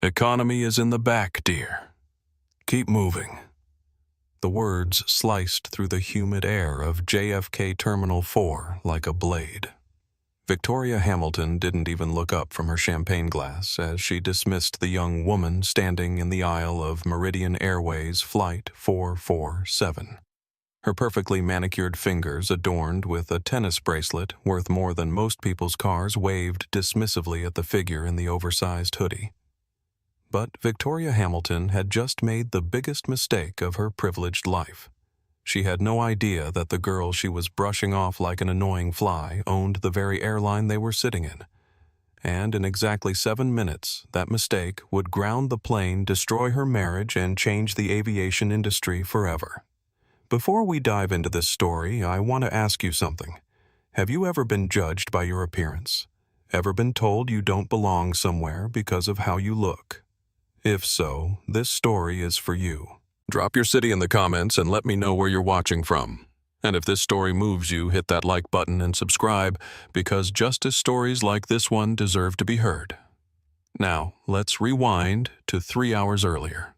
Economy is in the back, dear. Keep moving. The words sliced through the humid air of JFK Terminal 4 like a blade. Victoria Hamilton didn't even look up from her champagne glass as she dismissed the young woman standing in the aisle of Meridian Airways Flight 447. Her perfectly manicured fingers adorned with a tennis bracelet worth more than most people's cars waved dismissively at the figure in the oversized hoodie. But Victoria Hamilton had just made the biggest mistake of her privileged life. She had no idea that the girl she was brushing off like an annoying fly owned the very airline they were sitting in. And in exactly 7 minutes, that mistake would ground the plane, destroy her marriage, and change the aviation industry forever. Before we dive into this story, I want to ask you something. Have you ever been judged by your appearance? Ever been told you don't belong somewhere because of how you look? If so, this story is for you. Drop your city in the comments and let me know where you're watching from. And if this story moves you, hit that like button and subscribe, because justice stories like this one deserve to be heard. Now, let's rewind to 3 hours earlier.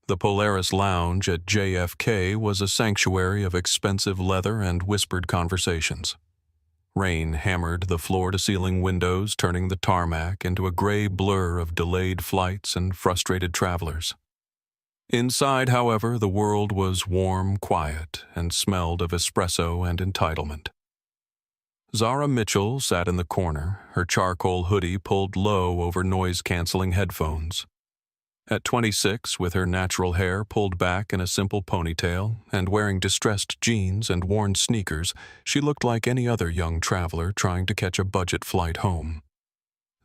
The Polaris Lounge at JFK was a sanctuary of expensive leather and whispered conversations. Rain hammered the floor-to-ceiling windows, turning the tarmac into a gray blur of delayed flights and frustrated travelers. Inside, however, the world was warm, quiet, and smelled of espresso and entitlement. Zara Mitchell sat in the corner, her charcoal hoodie pulled low over noise-canceling headphones. At 26, with her natural hair pulled back in a simple ponytail and wearing distressed jeans and worn sneakers, she looked like any other young traveler trying to catch a budget flight home.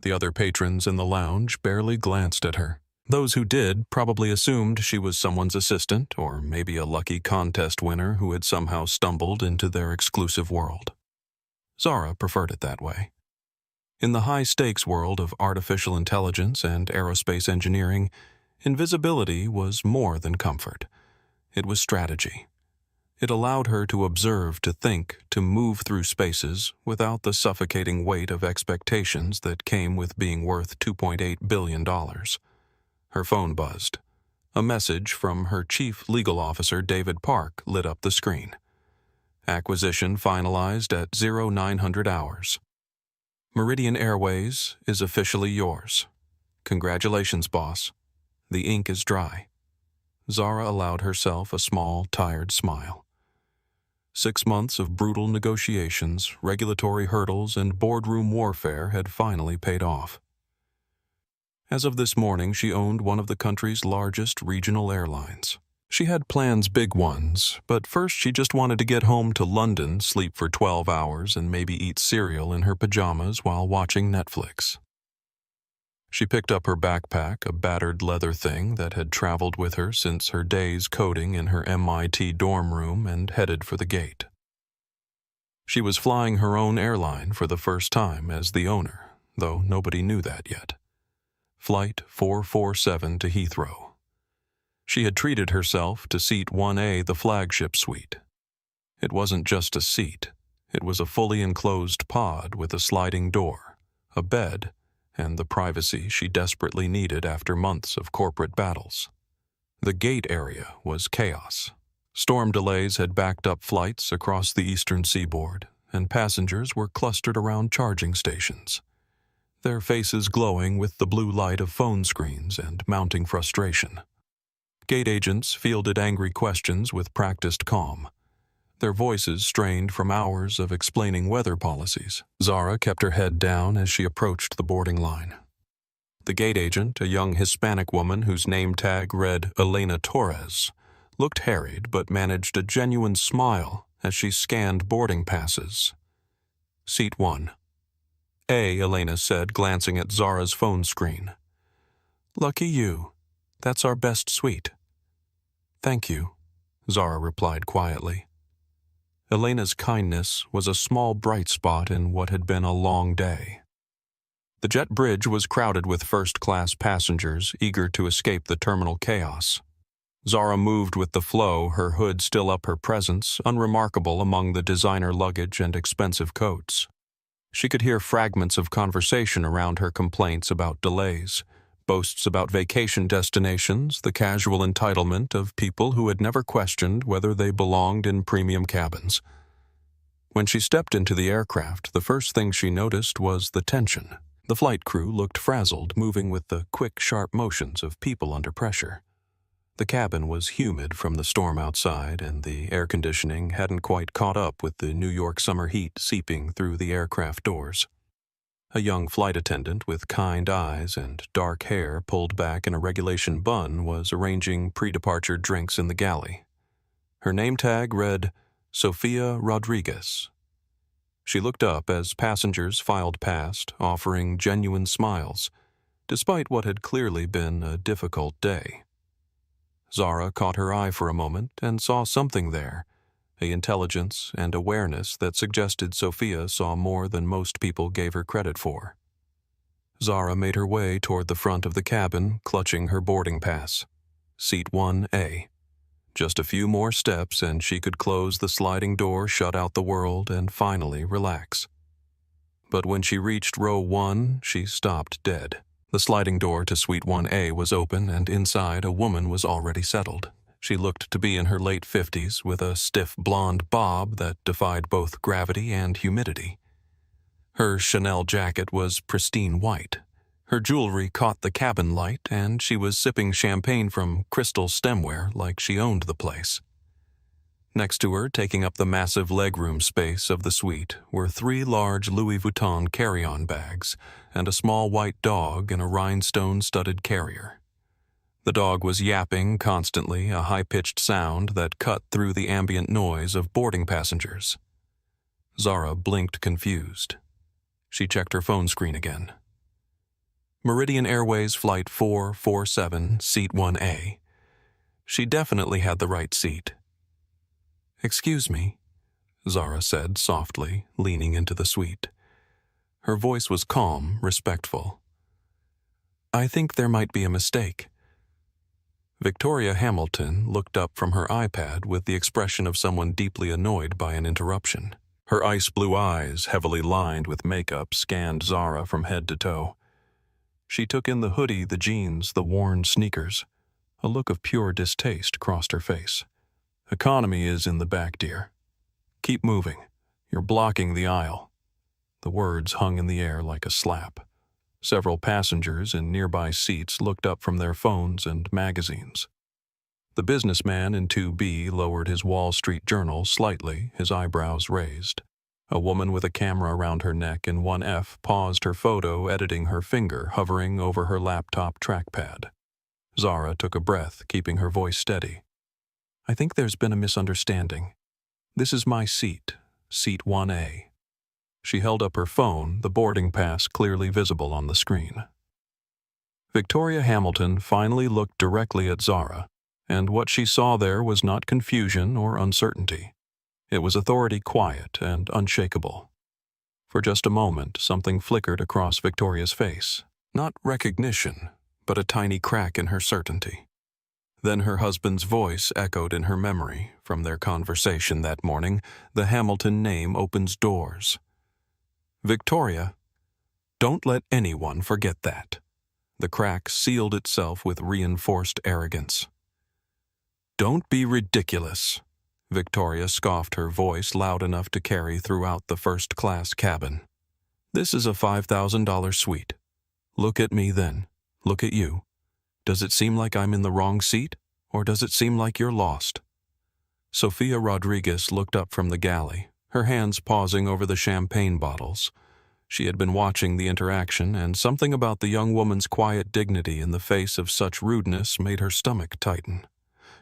The other patrons in the lounge barely glanced at her. Those who did probably assumed she was someone's assistant or maybe a lucky contest winner who had somehow stumbled into their exclusive world. Zara preferred it that way. In the high-stakes world of artificial intelligence and aerospace engineering, invisibility was more than comfort. It was strategy. It allowed her to observe, to think, to move through spaces without the suffocating weight of expectations that came with being worth $2.8 billion. Her phone buzzed. A message from her chief legal officer, David Park, lit up the screen. Acquisition finalized at 0900 hours. Meridian Airways is officially yours. Congratulations, boss. The ink is dry. Zara allowed herself a small, tired smile. 6 months of brutal negotiations, regulatory hurdles, and boardroom warfare had finally paid off. As of this morning, she owned one of the country's largest regional airlines. She had plans, big ones, but first she just wanted to get home to London, sleep for 12 hours, and maybe eat cereal in her pajamas while watching Netflix. She picked up her backpack, a battered leather thing that had traveled with her since her days coding in her MIT dorm room, and headed for the gate. She was flying her own airline for the first time as the owner, though nobody knew that yet. Flight 447 to Heathrow. She had treated herself to Seat 1A, the flagship suite. It wasn't just a seat. It was a fully enclosed pod with a sliding door, a bed, and the privacy she desperately needed after months of corporate battles. The gate area was chaos. Storm delays had backed up flights across the eastern seaboard, and passengers were clustered around charging stations, their faces glowing with the blue light of phone screens and mounting frustration. Gate agents fielded angry questions with practiced calm, their voices strained from hours of explaining weather policies. Zara kept her head down as she approached the boarding line. The gate agent, a young Hispanic woman whose name tag read Elena Torres, looked harried but managed a genuine smile as she scanned boarding passes. Seat 1. Elena said, glancing at Zara's phone screen. Lucky you. That's our best suite. Thank you, Zara replied quietly. Elena's kindness was a small bright spot in what had been a long day. The jet bridge was crowded with first-class passengers eager to escape the terminal chaos. Zara moved with the flow, her hood still up her presence, unremarkable among the designer luggage and expensive coats. She could hear fragments of conversation around her complaints about delays, boasts about vacation destinations, the casual entitlement of people who had never questioned whether they belonged in premium cabins. When she stepped into the aircraft, the first thing she noticed was the tension. The flight crew looked frazzled, moving with the quick, sharp motions of people under pressure. The cabin was humid from the storm outside, and the air conditioning hadn't quite caught up with the New York summer heat seeping through the aircraft doors. A young flight attendant with kind eyes and dark hair pulled back in a regulation bun was arranging pre-departure drinks in the galley. Her name tag read, Sofia Rodriguez. She looked up as passengers filed past, offering genuine smiles, despite what had clearly been a difficult day. Zara caught her eye for a moment and saw something there, an intelligence and awareness that suggested Sophia saw more than most people gave her credit for. Zara made her way toward the front of the cabin, clutching her boarding pass. Seat 1A. Just a few more steps and she could close the sliding door, shut out the world, and finally relax. But when she reached row 1, she stopped dead. The sliding door to Suite 1A was open, and inside a woman was already settled. She looked to be in her late 50s, with a stiff blonde bob that defied both gravity and humidity. Her Chanel jacket was pristine white. Her jewelry caught the cabin light, and she was sipping champagne from crystal stemware like she owned the place. Next to her, taking up the massive legroom space of the suite, were 3 large Louis Vuitton carry-on bags and a small white dog in a rhinestone-studded carrier. The dog was yapping constantly, a high-pitched sound that cut through the ambient noise of boarding passengers. Zara blinked confused. She checked her phone screen again. Meridian Airways Flight 447, Seat 1A. She definitely had the right seat. "Excuse me," Zara said softly, leaning into the suite. Her voice was calm, respectful. "I think there might be a mistake." Victoria Hamilton looked up from her iPad with the expression of someone deeply annoyed by an interruption. Her ice blue eyes, heavily lined with makeup, scanned Zara from head to toe. She took in the hoodie, the jeans, the worn sneakers. A look of pure distaste crossed her face. "Economy is in the back, dear. Keep moving. You're blocking the aisle." The words hung in the air like a slap. Several passengers in nearby seats looked up from their phones and magazines. The businessman in 2B lowered his Wall Street Journal slightly, his eyebrows raised. A woman with a camera around her neck in 1F paused her photo, editing her finger hovering over her laptop trackpad. Zara took a breath, keeping her voice steady. "I think there's been a misunderstanding. This is my seat, Seat 1A. She held up her phone, the boarding pass clearly visible on the screen. Victoria Hamilton finally looked directly at Zara, and what she saw there was not confusion or uncertainty. It was authority, quiet and unshakable. For just a moment, something flickered across Victoria's face. Not recognition, but a tiny crack in her certainty. Then her husband's voice echoed in her memory. From their conversation that morning, the Hamilton name opens doors. "Victoria, don't let anyone forget that." The crack sealed itself with reinforced arrogance. "Don't be ridiculous." Victoria scoffed, her voice loud enough to carry throughout the first-class cabin. "This is a $5,000 suite. Look at me then. Look at you. Does it seem like I'm in the wrong seat, or does it seem like you're lost?" Sofia Rodriguez looked up from the galley, her hands pausing over the champagne bottles. She had been watching the interaction, and something about the young woman's quiet dignity in the face of such rudeness made her stomach tighten.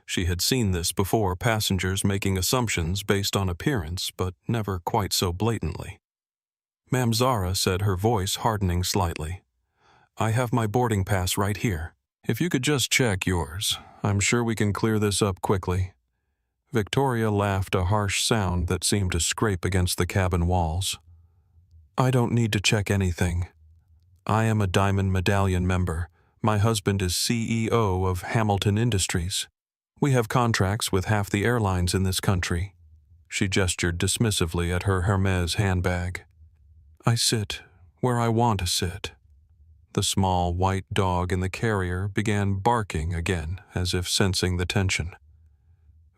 She had seen this before, passengers making assumptions based on appearance, but never quite so blatantly. "Ma'am," Zara said, her voice hardening slightly. "I have my boarding pass right here. If you could just check yours, I'm sure we can clear this up quickly." Victoria laughed, a harsh sound that seemed to scrape against the cabin walls. "I don't need to check anything. I am a Diamond Medallion member. My husband is CEO of Hamilton Industries. We have contracts with half the airlines in this country." She gestured dismissively at her Hermes handbag. "I sit where I want to sit." The small white dog in the carrier began barking again, as if sensing the tension.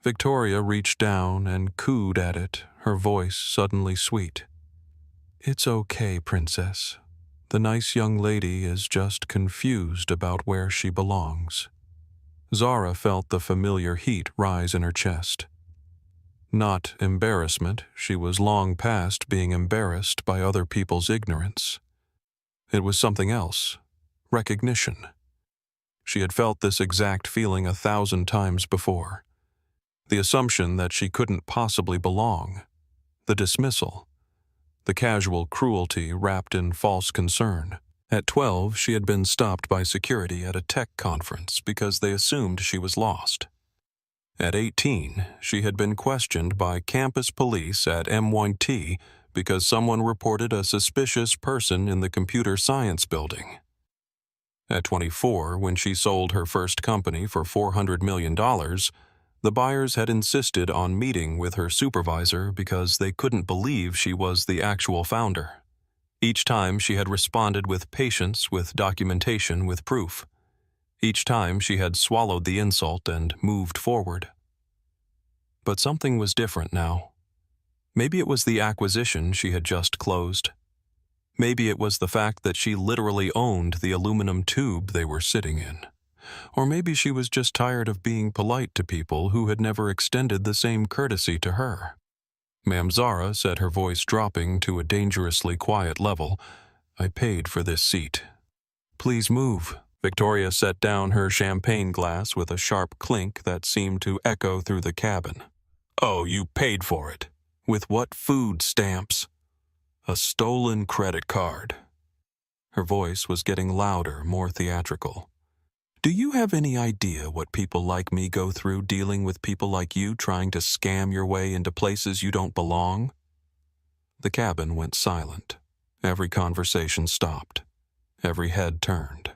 Victoria reached down and cooed at it, her voice suddenly sweet. "It's okay, Princess. The nice young lady is just confused about where she belongs." Zara felt the familiar heat rise in her chest. Not embarrassment, she was long past being embarrassed by other people's ignorance. It was something else, recognition. She had felt this exact feeling 1,000 times before. The assumption that she couldn't possibly belong, the dismissal, the casual cruelty wrapped in false concern. At 12, she had been stopped by security at a tech conference because they assumed she was lost. At 18, she had been questioned by campus police at MIT because someone reported a suspicious person in the computer science building. At 24, when she sold her first company for $400 million, the buyers had insisted on meeting with her supervisor because they couldn't believe she was the actual founder. Each time she had responded with patience, with documentation, with proof. Each time she had swallowed the insult and moved forward. But something was different now. Maybe it was the acquisition she had just closed. Maybe it was the fact that she literally owned the aluminum tube they were sitting in. Or maybe she was just tired of being polite to people who had never extended the same courtesy to her. "Ma'am Zara," said, her voice dropping to a dangerously quiet level, "I paid for this seat. Please move." Victoria set down her champagne glass with a sharp clink that seemed to echo through the cabin. "Oh, you paid for it. With what food stamps?" "A stolen credit card." Her voice was getting louder, more theatrical. "Do you have any idea what people like me go through dealing with people like you trying to scam your way into places you don't belong?" The cabin went silent. Every conversation stopped. Every head turned.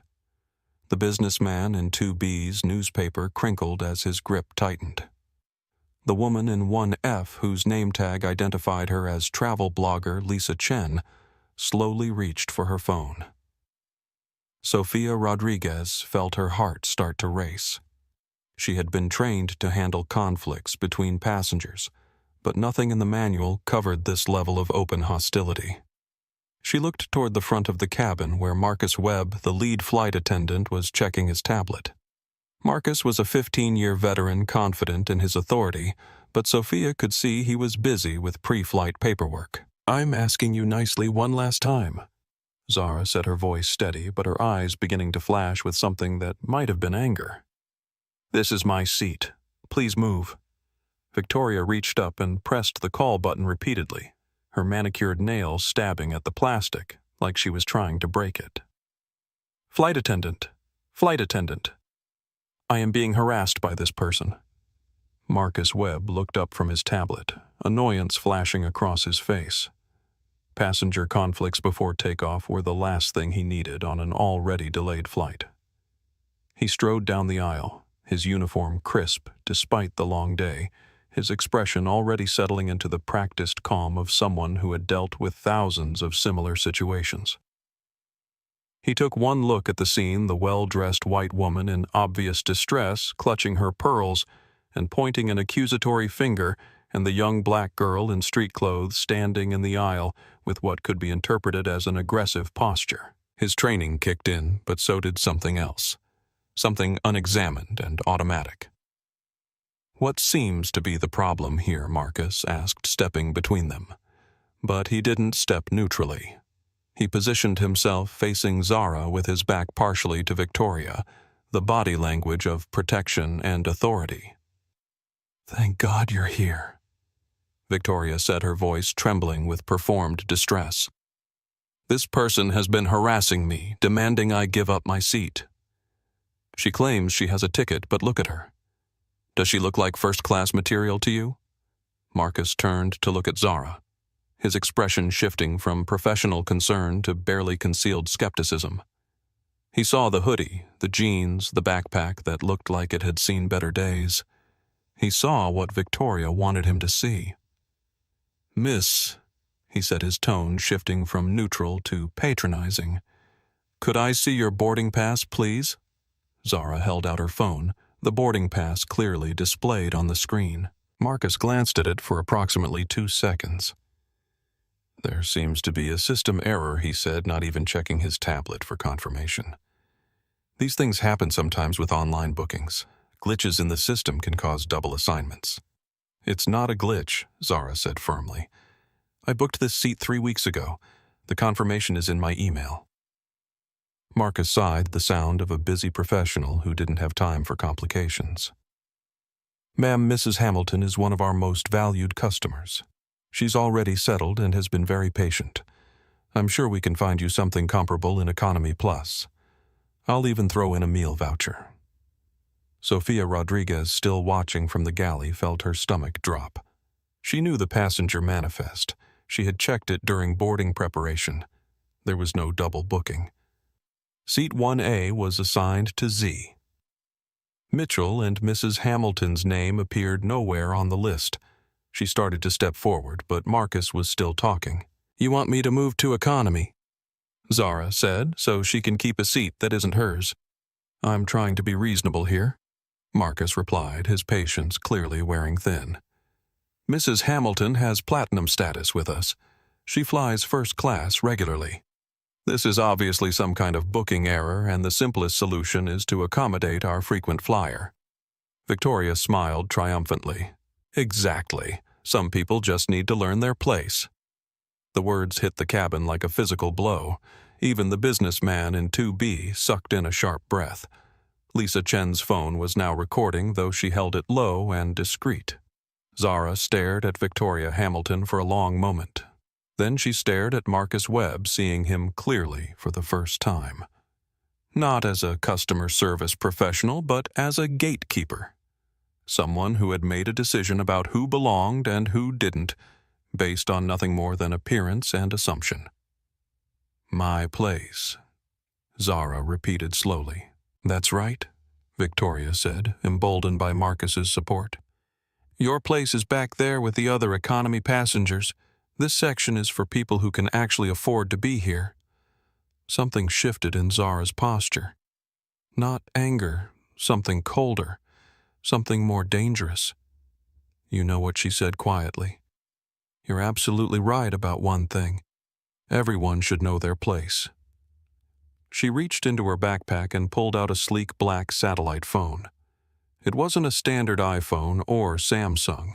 The businessman in 2B's newspaper crinkled as his grip tightened. The woman in 1F, whose name tag identified her as travel blogger Lisa Chen, slowly reached for her phone. Sofia Rodriguez felt her heart start to race. She had been trained to handle conflicts between passengers, but nothing in the manual covered this level of open hostility. She looked toward the front of the cabin where Marcus Webb, the lead flight attendant, was checking his tablet. Marcus was a 15-year veteran confident in his authority, but Sophia could see he was busy with pre-flight paperwork. "I'm asking you nicely one last time," Zara said, her voice steady, but her eyes beginning to flash with something that might have been anger. "This is my seat. Please move." Victoria reached up and pressed the call button repeatedly, her manicured nails stabbing at the plastic like she was trying to break it. "Flight attendant. Flight attendant. I am being harassed by this person." Marcus Webb looked up from his tablet, annoyance flashing across his face. Passenger conflicts before takeoff were the last thing he needed on an already delayed flight. He strode down the aisle, his uniform crisp despite the long day, his expression already settling into the practiced calm of someone who had dealt with thousands of similar situations. He took one look at the scene, the well-dressed white woman in obvious distress clutching her pearls and pointing an accusatory finger, and the young black girl in street clothes standing in the aisle with what could be interpreted as an aggressive posture. His training kicked in, but so did something else. Something unexamined and automatic. "What seems to be the problem here?" Marcus asked, stepping between them. But he didn't step neutrally. He positioned himself facing Zara with his back partially to Victoria, the body language of protection and authority. "Thank God you're here," Victoria said, her voice trembling with performed distress. "This person has been harassing me, demanding I give up my seat. She claims she has a ticket, but look at her. Does she look like first-class material to you?" Marcus turned to look at Zara, his expression shifting from professional concern to barely concealed skepticism. He saw the hoodie, the jeans, the backpack that looked like it had seen better days. He saw what Victoria wanted him to see. "Miss," he said, his tone shifting from neutral to patronizing, Could I see your boarding pass, please? Zara held out her phone, the boarding pass clearly displayed on the screen. Marcus glanced at it for approximately 2 seconds. There seems to be a system error, he said, not even checking his tablet for confirmation. These things happen sometimes with online bookings. Glitches in the system can cause double assignments. It's not a glitch, Zara said firmly. I booked this seat 3 weeks ago. The confirmation is in my email. Marcus sighed, the sound of a busy professional who didn't have time for complications. Ma'am, Mrs. Hamilton is one of our most valued customers. She's already settled and has been very patient. I'm sure we can find you something comparable in Economy Plus. I'll even throw in a meal voucher. Sofia Rodriguez, still watching from the galley, felt her stomach drop. She knew the passenger manifest. She had checked it during boarding preparation. There was no double booking. Seat 1A was assigned to Z. Mitchell and Mrs. Hamilton's name appeared nowhere on the list. She started to step forward, but Marcus was still talking. You want me to move to economy? Zara said, so she can keep a seat that isn't hers. I'm trying to be reasonable here, Marcus replied, his patience clearly wearing thin. Mrs. Hamilton has platinum status with us. She flies first class regularly. This is obviously some kind of booking error, and the simplest solution is to accommodate our frequent flyer. Victoria smiled triumphantly. Exactly. Some people just need to learn their place. The words hit the cabin like a physical blow. Even the businessman in 2B sucked in a sharp breath. Lisa Chen's phone was now recording, though she held it low and discreet. Zara stared at Victoria Hamilton for a long moment. Then she stared at Marcus Webb, seeing him clearly for the first time. Not as a customer service professional, but as a gatekeeper. Someone who had made a decision about who belonged and who didn't, based on nothing more than appearance and assumption. My place, Zara repeated slowly. That's right, Victoria said, emboldened by Marcus's support. Your place is back there with the other economy passengers. This section is for people who can actually afford to be here. Something shifted in Zara's posture. Not anger, something colder, something more dangerous. You know what she said quietly. You're absolutely right about one thing. Everyone should know their place. She reached into her backpack and pulled out a sleek black satellite phone. It wasn't a standard iPhone or Samsung.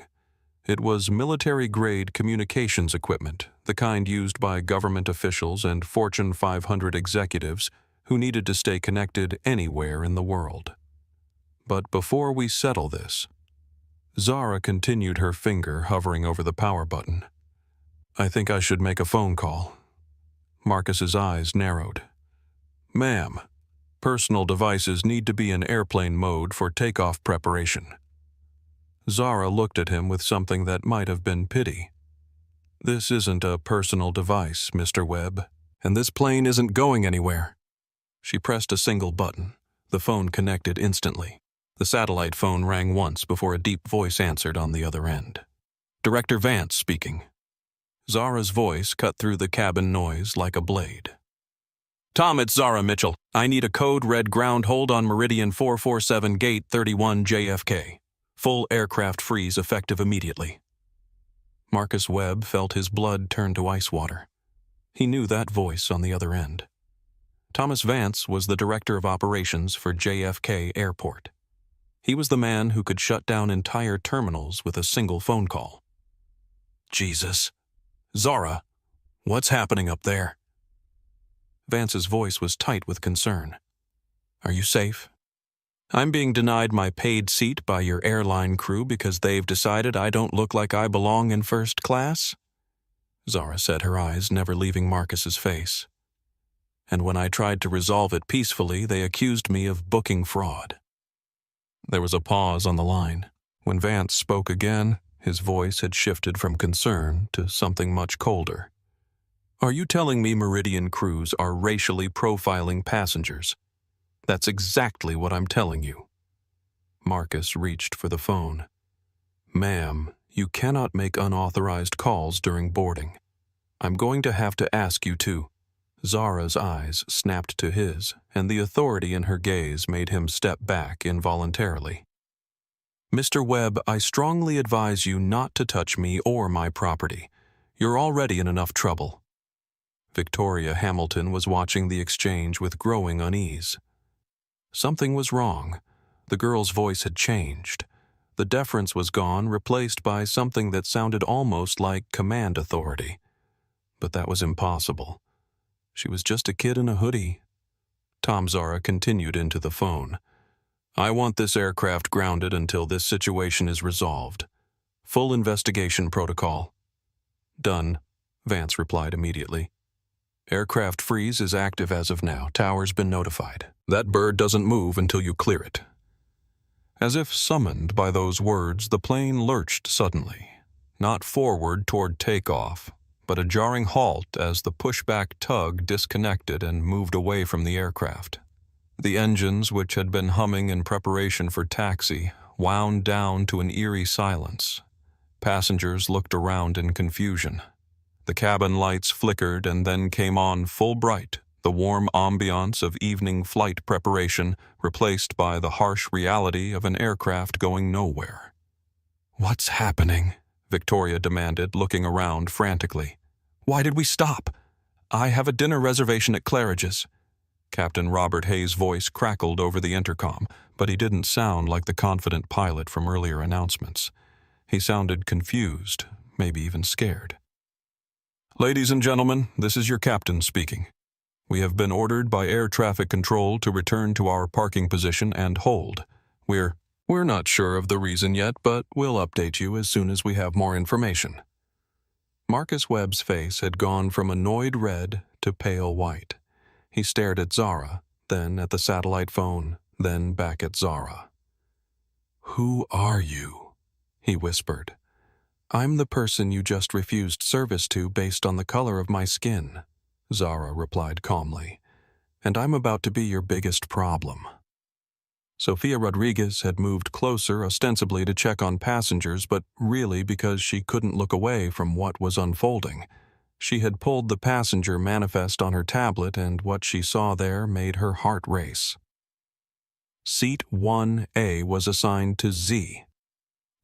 It was military-grade communications equipment, the kind used by government officials and Fortune 500 executives who needed to stay connected anywhere in the world. But before we settle this, Zara continued, her finger hovering over the power button. I think I should make a phone call. Marcus's eyes narrowed. Ma'am, personal devices need to be in airplane mode for takeoff preparation. Zara looked at him with something that might have been pity. This isn't a personal device, Mr. Webb, and this plane isn't going anywhere. She pressed a single button. The phone connected instantly. The satellite phone rang once before a deep voice answered on the other end. Director Vance speaking. Zara's voice cut through the cabin noise like a blade. Tom, it's Zara Mitchell. I need a code red ground hold on Meridian 447 Gate 31 JFK. Full aircraft freeze effective immediately. Marcus Webb felt his blood turn to ice water. He knew that voice on the other end. Thomas Vance was the director of operations for JFK Airport. He was the man who could shut down entire terminals with a single phone call. Jesus. Zara, what's happening up there? Vance's voice was tight with concern. Are you safe? I'm being denied my paid seat by your airline crew because they've decided I don't look like I belong in first class? Zara said, her eyes never leaving Marcus's face. And when I tried to resolve it peacefully, they accused me of booking fraud. There was a pause on the line. When Vance spoke again, his voice had shifted from concern to something much colder. Are you telling me Meridian crews are racially profiling passengers? That's exactly what I'm telling you. Marcus reached for the phone. Ma'am, you cannot make unauthorized calls during boarding. I'm going to have to ask you to. Zara's eyes snapped to his, and the authority in her gaze made him step back involuntarily. "Mr. Webb, I strongly advise you not to touch me or my property. You're already in enough trouble." Victoria Hamilton was watching the exchange with growing unease. Something was wrong. The girl's voice had changed. The deference was gone, replaced by something that sounded almost like command authority. But that was impossible. She was just a kid in a hoodie. Tom Zara continued into the phone. "I want this aircraft grounded until this situation is resolved. Full investigation protocol." "Done," Vance replied immediately. "Aircraft freeze is active as of now. Tower's been notified. That bird doesn't move until you clear it." As if summoned by those words, the plane lurched suddenly, not forward toward takeoff, but a jarring halt as the pushback tug disconnected and moved away from the aircraft. The engines, which had been humming in preparation for taxi, wound down to an eerie silence. Passengers looked around in confusion. The cabin lights flickered and then came on full bright, the warm ambiance of evening flight preparation replaced by the harsh reality of an aircraft going nowhere. "What's happening?" Victoria demanded, looking around frantically. "Why did we stop? I have a dinner reservation at Claridge's." Captain Robert Hayes' voice crackled over the intercom, but he didn't sound like the confident pilot from earlier announcements. He sounded confused, maybe even scared. "Ladies and gentlemen, this is your captain speaking. We have been ordered by air traffic control to return to our parking position and hold. We're not sure of the reason yet, but we'll update you as soon as we have more information." Marcus Webb's face had gone from annoyed red to pale white. He stared at Zara, then at the satellite phone, then back at Zara. "Who are you?" he whispered. "I'm the person you just refused service to based on the color of my skin," Zara replied calmly. "And I'm about to be your biggest problem." Sofia Rodriguez had moved closer ostensibly to check on passengers, but really because she couldn't look away from what was unfolding. She had pulled the passenger manifest on her tablet, and what she saw there made her heart race. Seat 1A was assigned to Z.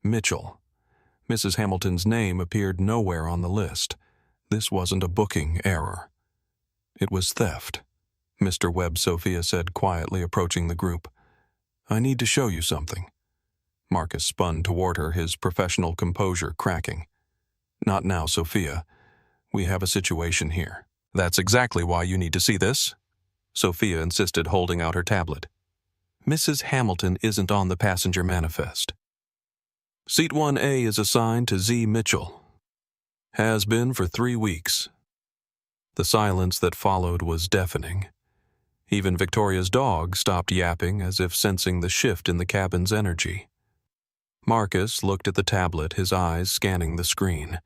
Mitchell. Mrs. Hamilton's name appeared nowhere on the list. This wasn't a booking error. It was theft, Mr. Webb Sophia said quietly, approaching the group. "I need to show you something." Marcus spun toward her, his professional composure cracking. "Not now, Sophia. We have a situation here." "That's exactly why you need to see this," Sophia insisted, holding out her tablet. "Mrs. Hamilton isn't on the passenger manifest. Seat 1A is assigned to Z. Mitchell. Has been for 3 weeks. The silence that followed was deafening. Even Victoria's dog stopped yapping, as if sensing the shift in the cabin's energy. Marcus looked at the tablet, his eyes scanning the screen.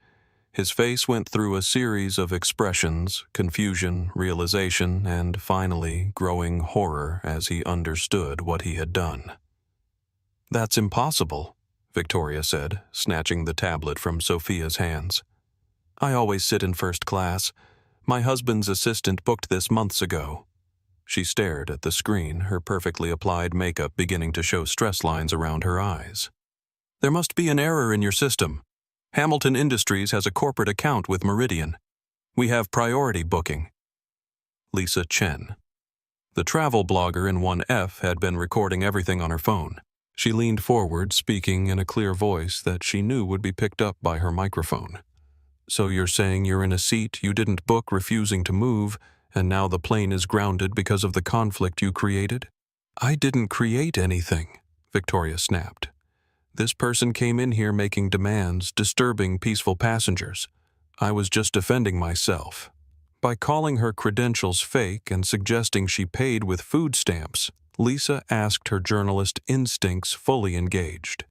His face went through a series of expressions, confusion, realization, and finally growing horror as he understood what he had done. "That's impossible," Victoria said, snatching the tablet from Sophia's hands. "I always sit in first class. My husband's assistant booked this months ago." She stared at the screen, her perfectly applied makeup beginning to show stress lines around her eyes. "There must be an error in your system. Hamilton Industries has a corporate account with Meridian. We have priority booking." Lisa Chen. The travel blogger in 1F had been recording everything on her phone. She leaned forward, speaking in a clear voice that she knew would be picked up by her microphone. "So you're saying you're in a seat you didn't book, refusing to move, and now the plane is grounded because of the conflict you created?" "I didn't create anything," Victoria snapped. "This person came in here making demands, disturbing peaceful passengers. I was just defending myself." By calling her credentials fake and suggesting she paid with food stamps, Lisa asked her journalist instincts fully engaged.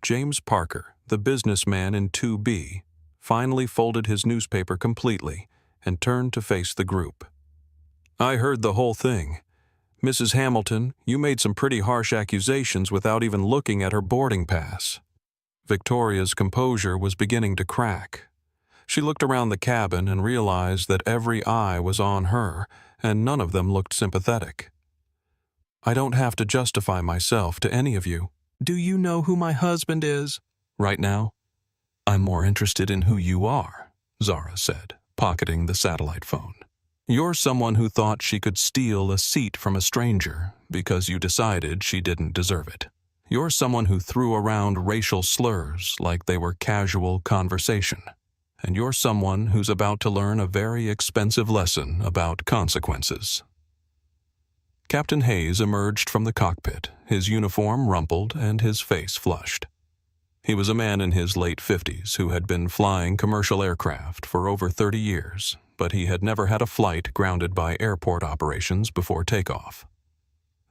James Parker, the businessman in 2B, finally folded his newspaper completely and turned to face the group. "I heard the whole thing. Mrs. Hamilton, you made some pretty harsh accusations without even looking at her boarding pass." Victoria's composure was beginning to crack. She looked around the cabin and realized that every eye was on her, and none of them looked sympathetic. "I don't have to justify myself to any of you. Do you know who my husband is?" "Right now, I'm more interested in who you are," Zara said, pocketing the satellite phone. "You're someone who thought she could steal a seat from a stranger because you decided she didn't deserve it. You're someone who threw around racial slurs like they were casual conversation. And you're someone who's about to learn a very expensive lesson about consequences." Captain Hayes emerged from the cockpit, his uniform rumpled and his face flushed. He was a man in his late 50s who had been flying commercial aircraft for over 30 years, but he had never had a flight grounded by airport operations before takeoff.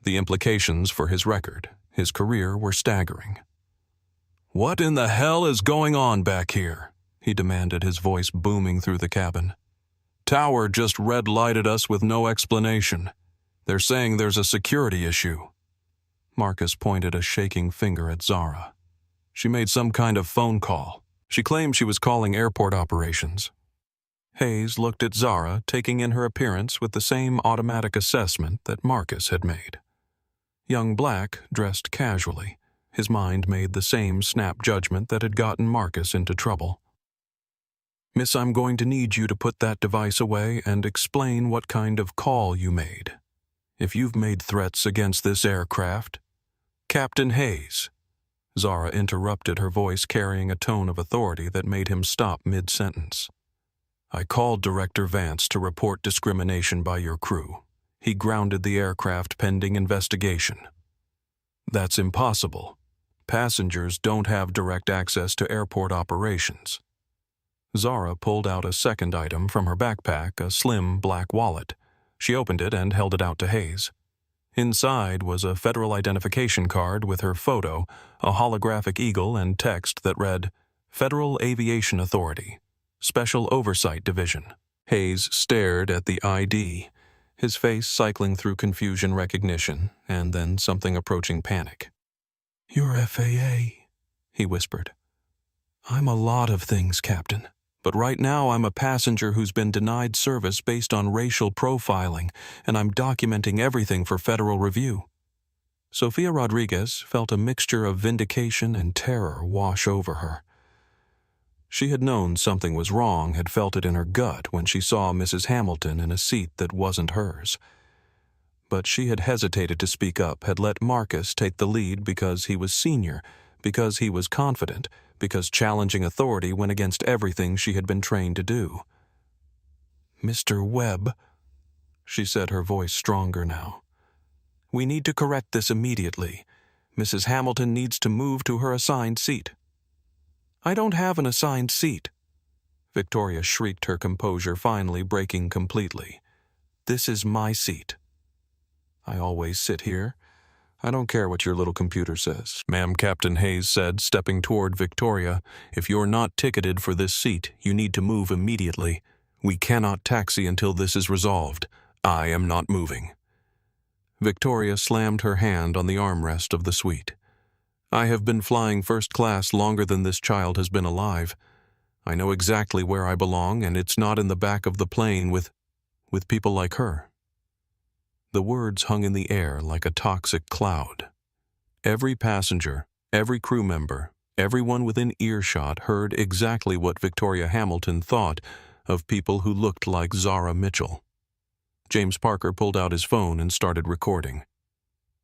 The implications for his record, his career, were staggering. "What in the hell is going on back here?" he demanded, his voice booming through the cabin. "Tower just red-lighted us with no explanation. They're saying there's a security issue." Marcus pointed a shaking finger at Zara. "She made some kind of phone call. She claimed she was calling airport operations." Hayes looked at Zara, taking in her appearance with the same automatic assessment that Marcus had made. Young Black dressed casually. His mind made the same snap judgment that had gotten Marcus into trouble. "Miss, I'm going to need you to put that device away and explain what kind of call you made. If you've made threats against this aircraft—" "Captain Hayes," Zara interrupted, her voice carrying a tone of authority that made him stop mid-sentence. "I called Director Vance to report discrimination by your crew. He grounded the aircraft pending investigation." "That's impossible. Passengers don't have direct access to airport operations." Zara pulled out a second item from her backpack, a slim black wallet. She opened it and held it out to Hayes. Inside was a federal identification card with her photo, a holographic eagle, and text that read, "Federal Aviation Authority, Special Oversight Division." Hayes stared at the ID, his face cycling through confusion, recognition, and then something approaching panic. "You're FAA," he whispered. "I'm a lot of things, Captain. But right now I'm a passenger who's been denied service based on racial profiling, and I'm documenting everything for federal review." Sofia Rodriguez felt a mixture of vindication and terror wash over her. She had known something was wrong, had felt it in her gut when she saw Mrs. Hamilton in a seat that wasn't hers. But she had hesitated to speak up, had let Marcus take the lead because he was senior, because he was confident, because challenging authority went against everything she had been trained to do. "Mr. Webb," she said, her voice stronger now, "we need to correct this immediately. Mrs. Hamilton needs to move to her assigned seat." "I don't have an assigned seat." Victoria shrieked, her composure finally breaking completely. "This is my seat. I always sit here. I don't care what your little computer says." "Ma'am," Captain Hayes said, stepping toward Victoria, "if you're not ticketed for this seat, you need to move immediately. We cannot taxi until this is resolved. I am not moving." Victoria slammed her hand on the armrest of the suite. "I have been flying first class longer than this child has been alive. I know exactly where I belong, and it's not in the back of the plane with people like her." The words hung in the air like a toxic cloud. Every passenger, every crew member, everyone within earshot heard exactly what Victoria Hamilton thought of people who looked like Zara Mitchell. James Parker pulled out his phone and started recording.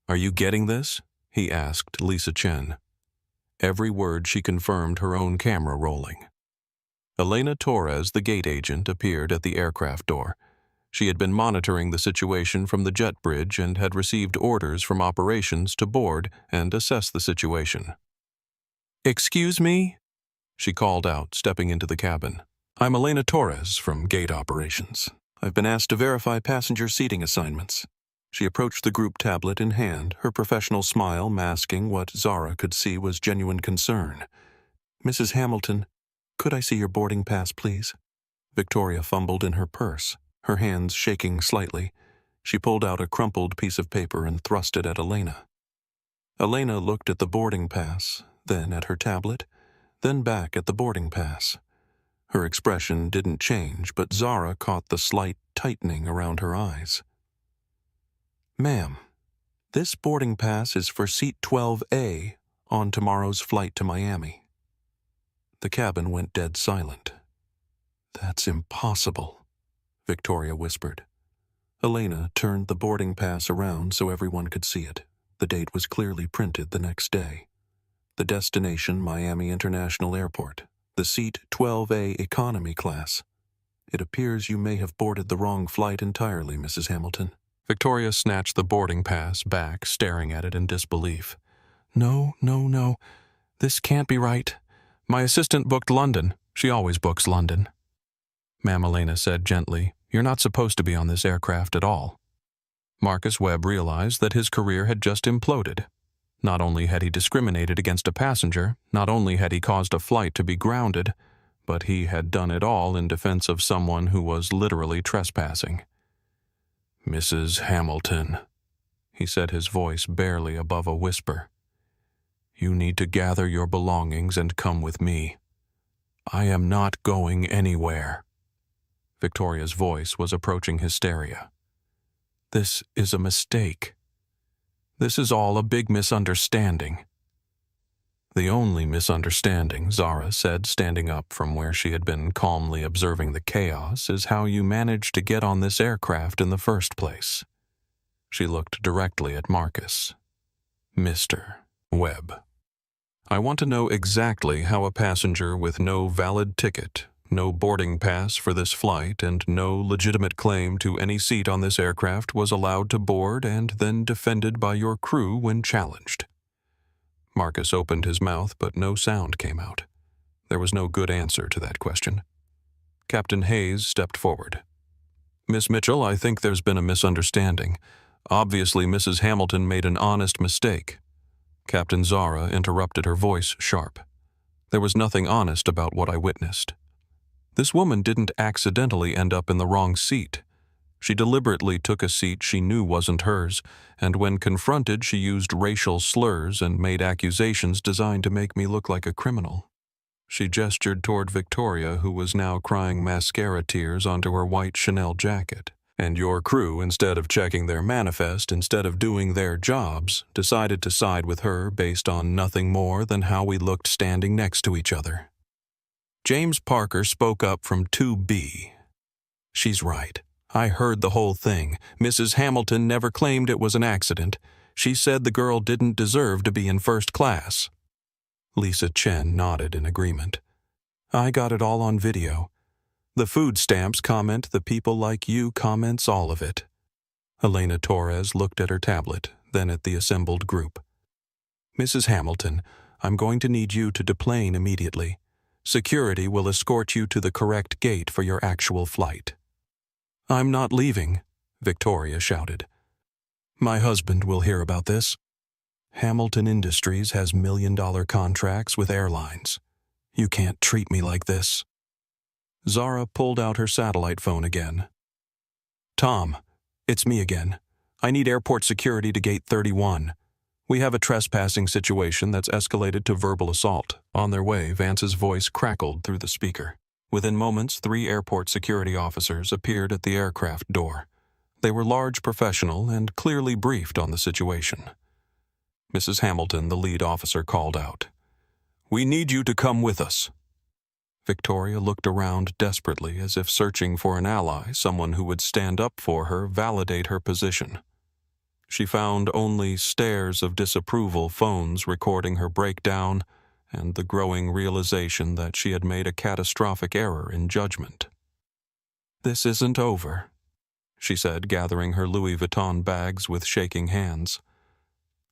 "Are you getting this?" he asked Lisa Chen. Every word she confirmed, her own camera rolling. Elena Torres, the gate agent, appeared at the aircraft door. She had been monitoring the situation from the jet bridge and had received orders from operations to board and assess the situation. "Excuse me?" she called out, stepping into the cabin. "I'm Elena Torres from Gate Operations. I've been asked to verify passenger seating assignments." She approached the group tablet in hand, her professional smile masking what Zara could see was genuine concern. "Mrs. Hamilton, could I see your boarding pass, please?" Victoria fumbled in her purse, her hands shaking slightly. She pulled out a crumpled piece of paper and thrust it at Elena. Elena looked at the boarding pass, then at her tablet, then back at the boarding pass. Her expression didn't change, but Zara caught the slight tightening around her eyes. "Ma'am, this boarding pass is for seat 12A on tomorrow's flight to Miami." The cabin went dead silent. "That's impossible," Victoria whispered. Elena turned the boarding pass around so everyone could see it. The date was clearly printed the next day. The destination, Miami International Airport. The seat 12A economy class. "It appears you may have boarded the wrong flight entirely, Mrs. Hamilton." Victoria snatched the boarding pass back, staring at it in disbelief. No. This can't be right. My assistant booked London. She always books London." Ma'am Elena said gently, "You're not supposed to be on this aircraft at all." Marcus Webb realized that his career had just imploded. Not only had he discriminated against a passenger, not only had he caused a flight to be grounded, but he had done it all in defense of someone who was literally trespassing. "Mrs. Hamilton," he said, his voice barely above a whisper, "you need to gather your belongings and come with me. I am not going anywhere." Victoria's voice was approaching hysteria. "This is a mistake. This is all a big misunderstanding." "The only misunderstanding," Zara said, standing up from where she had been calmly observing the chaos, "is how you managed to get on this aircraft in the first place." She looked directly at Marcus. "Mr. Webb, I want to know exactly how a passenger with no valid ticket, no boarding pass for this flight, and no legitimate claim to any seat on this aircraft was allowed to board and then defended by your crew when challenged." Marcus opened his mouth, but no sound came out. There was no good answer to that question. Captain Hayes stepped forward. "Miss Mitchell, I think there's been a misunderstanding. Obviously, Mrs. Hamilton made an honest mistake." Captain Zara interrupted, her voice sharp. "There was nothing honest about what I witnessed. This woman didn't accidentally end up in the wrong seat. She deliberately took a seat she knew wasn't hers, and when confronted she used racial slurs and made accusations designed to make me look like a criminal." She gestured toward Victoria, who was now crying mascara tears onto her white Chanel jacket. "And your crew, instead of checking their manifest, instead of doing their jobs, decided to side with her based on nothing more than how we looked standing next to each other." James Parker spoke up from 2B. "She's right. I heard the whole thing. Mrs. Hamilton never claimed it was an accident. She said the girl didn't deserve to be in first class." Lisa Chen nodded in agreement. "I got it all on video. The food stamps comment, the people like you comments all of it." Elena Torres looked at her tablet, then at the assembled group. "Mrs. Hamilton, I'm going to need you to deplane immediately. Security will escort you to the correct gate for your actual flight." "I'm not leaving," Victoria shouted. "My husband will hear about this. Hamilton Industries has million-dollar contracts with airlines. You can't treat me like this." Zara pulled out her satellite phone again. "Tom, it's me again. I need airport security to gate 31. We have a trespassing situation that's escalated to verbal assault." On their way, Vance's voice crackled through the speaker. Within moments, 3 airport security officers appeared at the aircraft door. They were large, professional, and clearly briefed on the situation. Mrs. Hamilton, the lead officer, called out, "We need you to come with us." Victoria looked around desperately, as if searching for an ally, someone who would stand up for her, validate her position. She found only stares of disapproval, phones recording her breakdown, and the growing realization that she had made a catastrophic error in judgment. "This isn't over," she said, gathering her Louis Vuitton bags with shaking hands.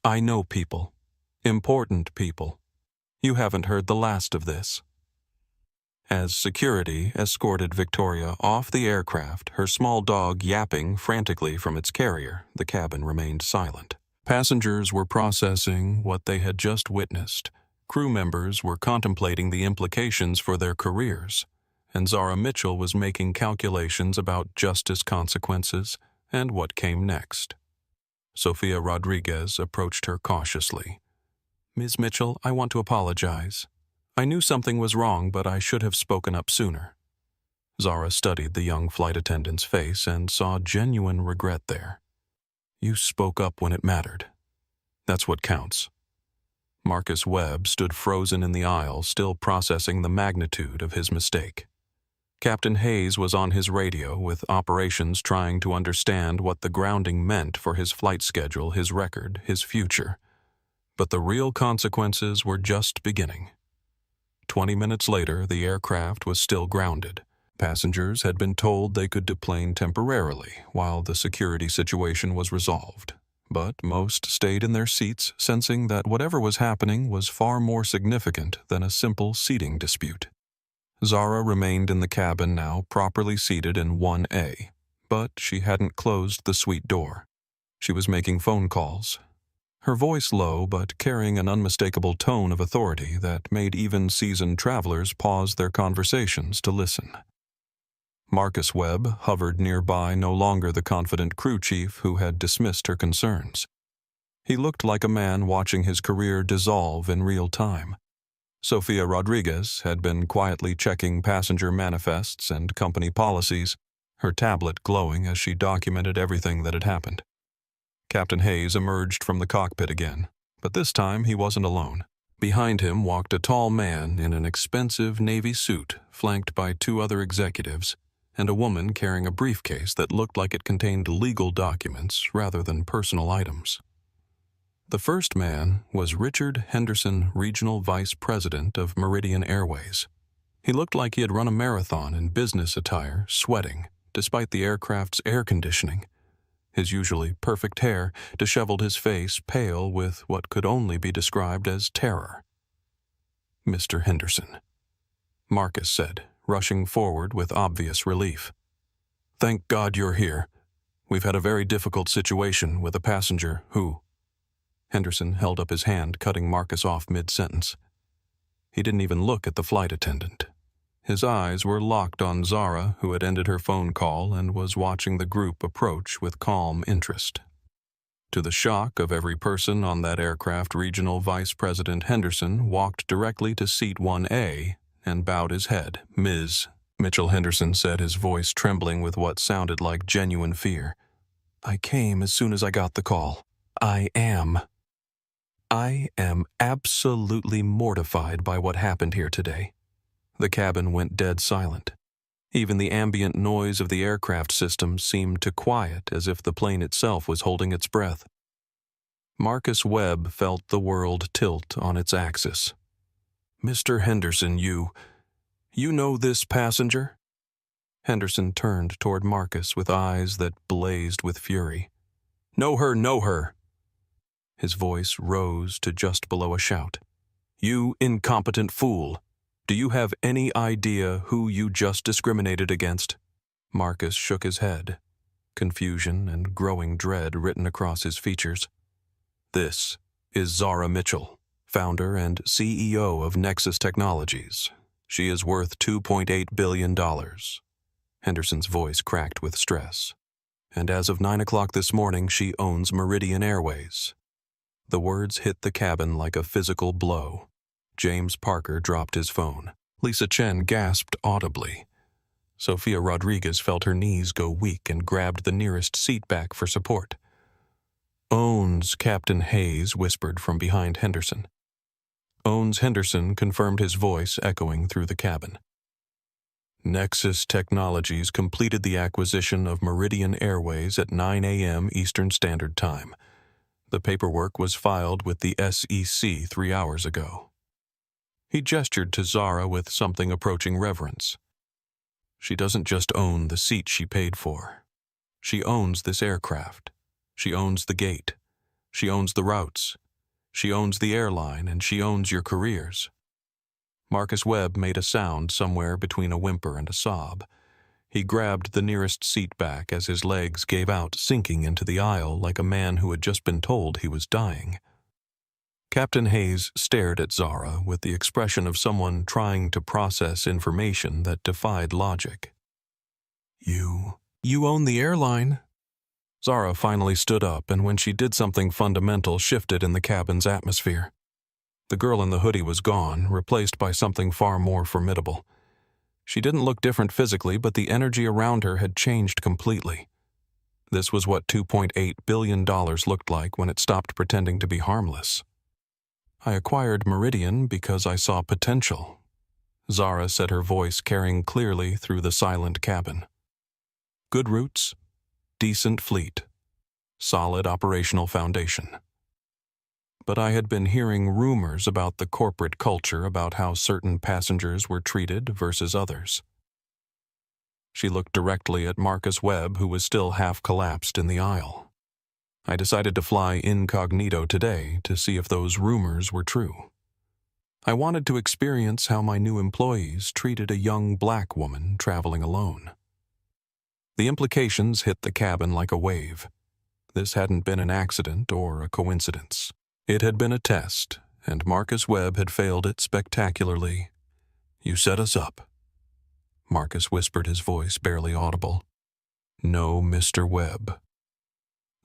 "I know people. Important people. You haven't heard the last of this." As security escorted Victoria off the aircraft, her small dog yapping frantically from its carrier, the cabin remained silent. Passengers were processing what they had just witnessed. Crew members were contemplating the implications for their careers, and Zara Mitchell was making calculations about justice consequences and what came next. Sofia Rodriguez approached her cautiously. "Ms. Mitchell, I want to apologize. I knew something was wrong, but I should have spoken up sooner. Zara studied the young flight attendant's face and saw genuine regret there. You spoke up when it mattered. That's what counts. Marcus Webb stood frozen in the aisle, still processing the magnitude of his mistake. Captain Hayes was on his radio, with operations trying to understand what the grounding meant for his flight schedule, his record, his future. But the real consequences were just beginning. 20 minutes later, the aircraft was still grounded. Passengers had been told they could deplane temporarily while the security situation was resolved. But most stayed in their seats, sensing that whatever was happening was far more significant than a simple seating dispute. Zara remained in the cabin now, properly seated in 1A, but she hadn't closed the suite door. She was making phone calls. Her voice low, but carrying an unmistakable tone of authority that made even seasoned travelers pause their conversations to listen. Marcus Webb hovered nearby, no longer the confident crew chief who had dismissed her concerns. He looked like a man watching his career dissolve in real time. Sofia Rodriguez had been quietly checking passenger manifests and company policies, her tablet glowing as she documented everything that had happened. Captain Hayes emerged from the cockpit again, but this time he wasn't alone. Behind him walked a tall man in an expensive navy suit, flanked by 2 other executives, and a woman carrying a briefcase that looked like it contained legal documents rather than personal items. The first man was Richard Henderson, Regional Vice President of Meridian Airways. He looked like he had run a marathon in business attire, sweating, despite the aircraft's air conditioning. His usually perfect hair disheveled his face, pale with what could only be described as terror. "Mr. Henderson," Marcus said, rushing forward with obvious relief. "Thank God you're here. We've had a very difficult situation with a passenger who—" Henderson held up his hand, cutting Marcus off mid-sentence. He didn't even look at the flight attendant. His eyes were locked on Zara, who had ended her phone call and was watching the group approach with calm interest. To the shock of every person on that aircraft, Regional Vice President Henderson walked directly to seat 1A and bowed his head. "Ms. Mitchell," Henderson said, his voice trembling with what sounded like genuine fear. "I came as soon as I got the call. I am absolutely mortified by what happened here today." The cabin went dead silent. Even the ambient noise of the aircraft system seemed to quiet, as if the plane itself was holding its breath. Marcus Webb felt the world tilt on its axis. "Mr. Henderson, you know this passenger?" Henderson turned toward Marcus with eyes that blazed with fury. Know her. His voice rose to just below a shout. "You incompetent fool. Do you have any idea who you just discriminated against?" Marcus shook his head, confusion and growing dread written across his features. "This is Zara Mitchell, founder and CEO of Nexus Technologies. She is worth $2.8 billion. Henderson's voice cracked with stress. "And as of 9 o'clock this morning, she owns Meridian Airways." The words hit the cabin like a physical blow. James Parker dropped his phone. Lisa Chen gasped audibly. Sofia Rodriguez felt her knees go weak and grabbed the nearest seat back for support. "Owns," Captain Hayes whispered from behind Henderson. "Owns," Henderson confirmed, his voice echoing through the cabin. Nexus Technologies completed the acquisition of Meridian Airways at 9 a.m. Eastern Standard Time. The paperwork was filed with the SEC 3 hours ago. He gestured to Zara with something approaching reverence. "She doesn't just own the seat she paid for. She owns this aircraft. She owns the gate. She owns the routes. She owns the airline, and she owns your careers." Marcus Webb made a sound somewhere between a whimper and a sob. He grabbed the nearest seat back as his legs gave out, sinking into the aisle like a man who had just been told he was dying. Captain Hayes stared at Zara with the expression of someone trying to process information that defied logic. You own the airline." Zara finally stood up, and when she did, something fundamental shifted in the cabin's atmosphere. The girl in the hoodie was gone, replaced by something far more formidable. She didn't look different physically, but the energy around her had changed completely. This was what $2.8 billion looked like when it stopped pretending to be harmless. I acquired Meridian because I saw potential, Zara said, her voice carrying clearly through the silent cabin. Good routes, decent fleet, solid operational foundation. But I had been hearing rumors about the corporate culture, about how certain passengers were treated versus others. She looked directly at Marcus Webb, who was still half collapsed in the aisle. I decided to fly incognito today to see if those rumors were true. I wanted to experience how my new employees treated a young black woman traveling alone. The implications hit the cabin like a wave. This hadn't been an accident or a coincidence. It had been a test, and Marcus Webb had failed it spectacularly. You set us up. Marcus whispered, his voice barely audible. No, Mr. Webb.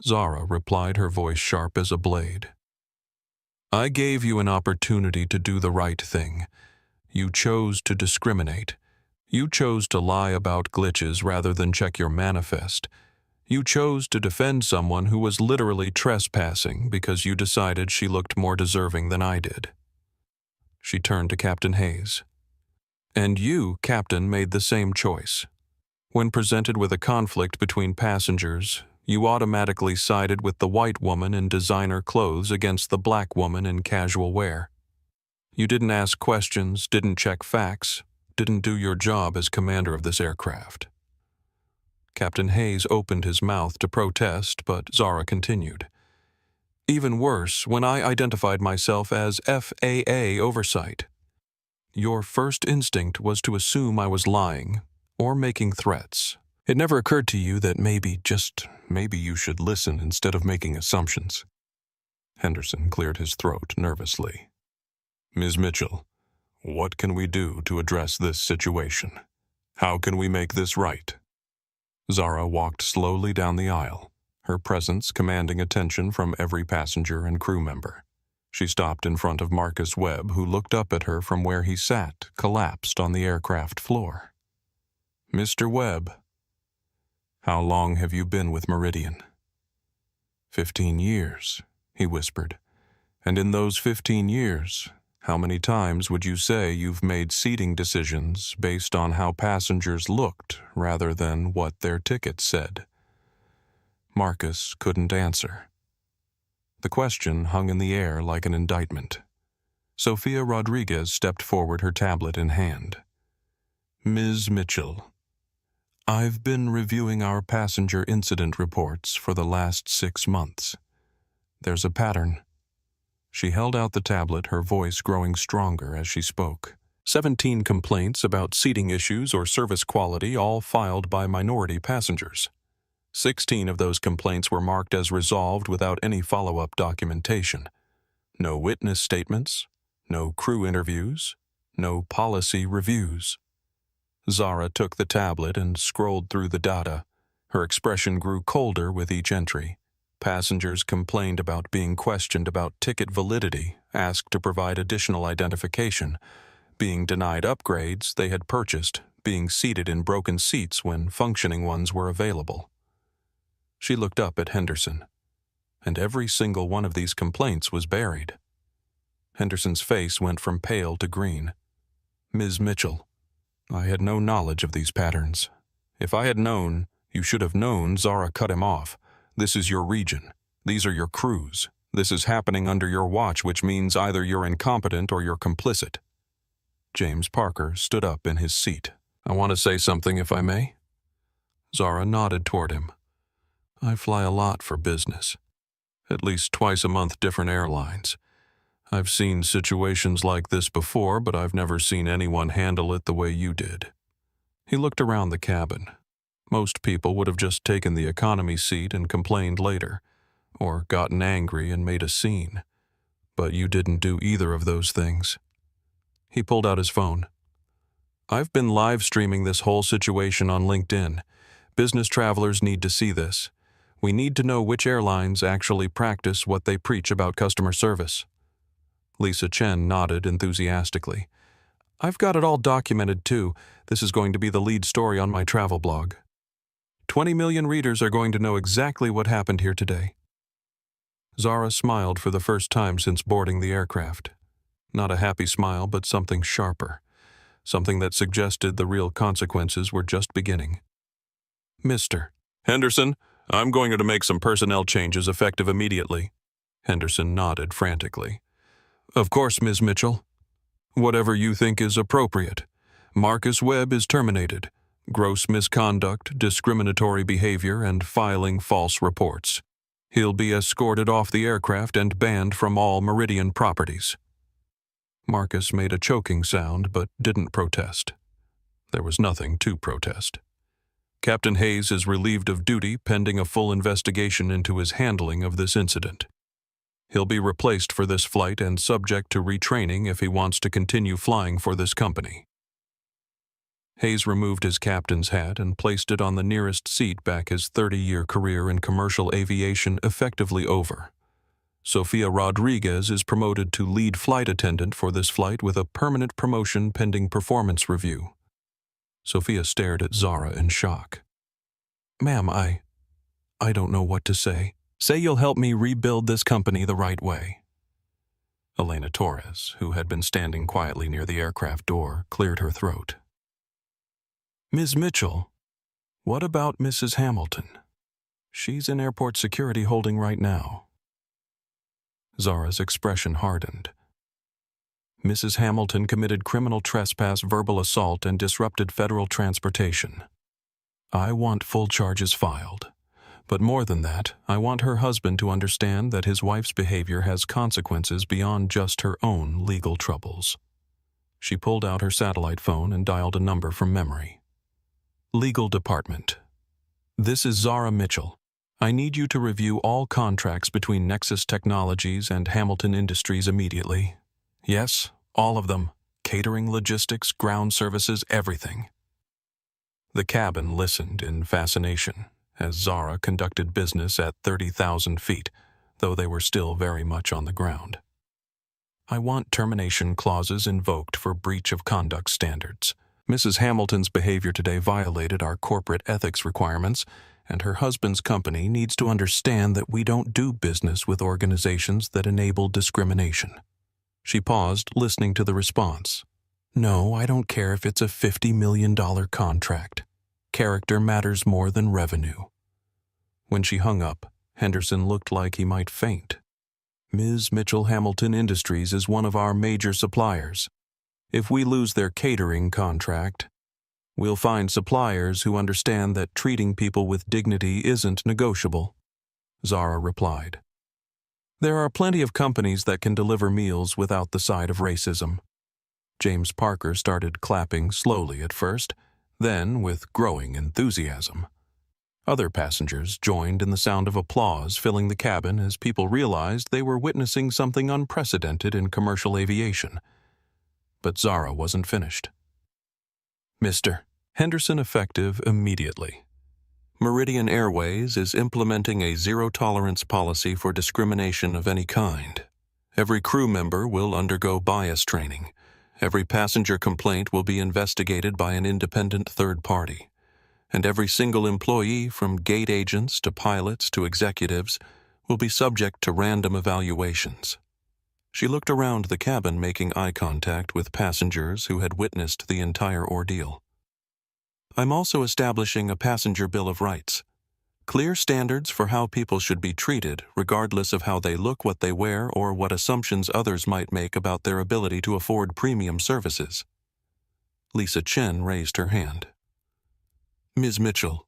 Zara replied, her voice sharp as a blade. I gave you an opportunity to do the right thing. You chose to discriminate. You chose to lie about glitches rather than check your manifest. You chose to defend someone who was literally trespassing because you decided she looked more deserving than I did. She turned to Captain Hayes. And you, Captain, made the same choice. When presented with a conflict between passengers, you automatically sided with the white woman in designer clothes against the black woman in casual wear. You didn't ask questions, didn't check facts, didn't do your job as commander of this aircraft. Captain Hayes opened his mouth to protest, but Zara continued. Even worse, when I identified myself as FAA oversight. Your first instinct was to assume I was lying or making threats. It never occurred to you that maybe, just maybe, you should listen instead of making assumptions. Henderson cleared his throat nervously. Ms. Mitchell, what can we do to address this situation? How can we make this right? Zara walked slowly down the aisle, her presence commanding attention from every passenger and crew member. She stopped in front of Marcus Webb, who looked up at her from where he sat, collapsed on the aircraft floor. Mr. Webb, how long have you been with Meridian? 15 years, he whispered. And in those 15 years, how many times would you say you've made seating decisions based on how passengers looked rather than what their ticket said? Marcus couldn't answer. The question hung in the air like an indictment. Sophia Rodriguez stepped forward, her tablet in hand. Ms. Mitchell, I've been reviewing our passenger incident reports for the last 6 months. There's a pattern. She held out the tablet, her voice growing stronger as she spoke. 17 complaints about seating issues or service quality, all filed by minority passengers. 16 of those complaints were marked as resolved without any follow-up documentation. No witness statements, no crew interviews, no policy reviews. Zara took the tablet and scrolled through the data. Her expression grew colder with each entry. Passengers complained about being questioned about ticket validity, asked to provide additional identification, being denied upgrades they had purchased, being seated in broken seats when functioning ones were available. She looked up at Henderson, and every single one of these complaints was buried. Henderson's face went from pale to green. Ms. Mitchell, I had no knowledge of these patterns. If I had known, you should have known. Zara cut him off. This is your region. These are your crews. This is happening under your watch, which means either you're incompetent or you're complicit. James Parker stood up in his seat. I want to say something, if I may. Zara nodded toward him. I fly a lot for business. At least twice a month, different airlines. I've seen situations like this before, but I've never seen anyone handle it the way you did. He looked around the cabin. Most people would have just taken the economy seat and complained later, or gotten angry and made a scene. But you didn't do either of those things. He pulled out his phone. I've been live streaming this whole situation on LinkedIn. Business travelers need to see this. We need to know which airlines actually practice what they preach about customer service. Lisa Chen nodded enthusiastically. I've got it all documented too. This is going to be the lead story on my travel blog. 20 million readers are going to know exactly what happened here today. Zara smiled for the first time since boarding the aircraft. Not a happy smile, but something sharper. Something that suggested the real consequences were just beginning. Mr. Henderson, I'm going to make some personnel changes effective immediately. Henderson nodded frantically. Of course, Ms. Mitchell. Whatever you think is appropriate. Marcus Webb is terminated. Gross misconduct, discriminatory behavior, and filing false reports. He'll be escorted off the aircraft and banned from all Meridian properties. Marcus made a choking sound but didn't protest. There was nothing to protest. Captain Hayes is relieved of duty pending a full investigation into his handling of this incident. He'll be replaced for this flight and subject to retraining if he wants to continue flying for this company. Hayes removed his captain's hat and placed it on the nearest seat back, his 30-year career in commercial aviation effectively over. Sophia Rodriguez is promoted to lead flight attendant for this flight with a permanent promotion pending performance review. Sophia stared at Zara in shock. Ma'am, I don't know what to say. Say you'll help me rebuild this company the right way. Elena Torres, who had been standing quietly near the aircraft door, cleared her throat. Ms. Mitchell, what about Mrs. Hamilton? She's in airport security holding right now. Zara's expression hardened. Mrs. Hamilton committed criminal trespass, verbal assault, and disrupted federal transportation. I want full charges filed. But more than that, I want her husband to understand that his wife's behavior has consequences beyond just her own legal troubles. She pulled out her satellite phone and dialed a number from memory. Legal Department. This is Zara Mitchell. I need you to review all contracts between Nexus Technologies and Hamilton Industries immediately. Yes, all of them. Catering, logistics, ground services, everything. The cabin listened in fascination as Zara conducted business at 30,000 feet, though they were still very much on the ground. I want termination clauses invoked for breach of conduct standards. Mrs. Hamilton's behavior today violated our corporate ethics requirements, and her husband's company needs to understand that we don't do business with organizations that enable discrimination. She paused, listening to the response. No, I don't care if it's a $50 million contract. Character matters more than revenue. When she hung up, Henderson looked like he might faint. Ms. Mitchell, Hamilton Industries is one of our major suppliers. If we lose their catering contract, we'll find suppliers who understand that treating people with dignity isn't negotiable, Zara replied. There are plenty of companies that can deliver meals without the side of racism. James Parker started clapping slowly at first, then with growing enthusiasm. Other passengers joined in the sound of applause filling the cabin as people realized they were witnessing something unprecedented in commercial aviation. But Zara wasn't finished. Mr. Henderson effective immediately. Meridian Airways is implementing a zero-tolerance policy for discrimination of any kind. Every crew member will undergo bias training. Every passenger complaint will be investigated by an independent third party. And every single employee, from gate agents to pilots to executives, will be subject to random evaluations. She looked around the cabin, making eye contact with passengers who had witnessed the entire ordeal. I'm also establishing a passenger bill of rights. Clear standards for how people should be treated, regardless of how they look, what they wear, or what assumptions others might make about their ability to afford premium services. Lisa Chen raised her hand. Ms. Mitchell,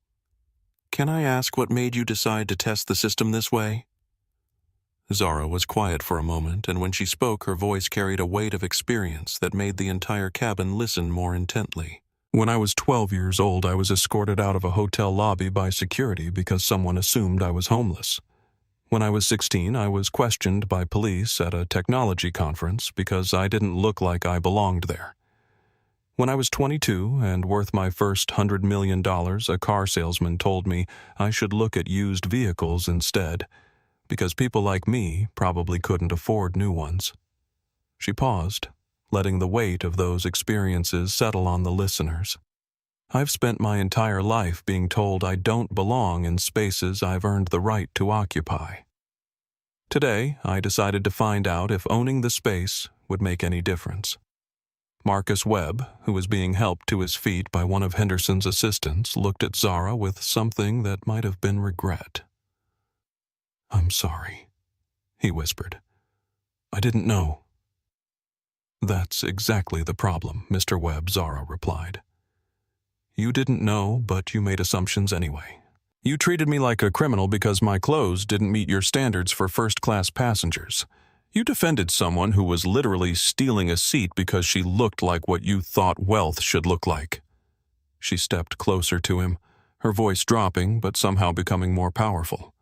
can I ask what made you decide to test the system this way? Zara was quiet for a moment, and when she spoke, her voice carried a weight of experience that made the entire cabin listen more intently. When I was 12 years old, I was escorted out of a hotel lobby by security because someone assumed I was homeless. When I was 16, I was questioned by police at a technology conference because I didn't look like I belonged there. When I was 22 and worth my first $100 million, a car salesman told me I should look at used vehicles instead, because people like me probably couldn't afford new ones. She paused, letting the weight of those experiences settle on the listeners. I've spent my entire life being told I don't belong in spaces I've earned the right to occupy. Today, I decided to find out if owning the space would make any difference. Marcus Webb, who was being helped to his feet by one of Henderson's assistants, looked at Zara with something that might have been regret. "I'm sorry," he whispered. "I didn't know." "That's exactly the problem, Mr. Webb," Zara replied. "You didn't know, but you made assumptions anyway. You treated me like a criminal because my clothes didn't meet your standards for first-class passengers. You defended someone who was literally stealing a seat because she looked like what you thought wealth should look like." She stepped closer to him, her voice dropping but somehow becoming more powerful.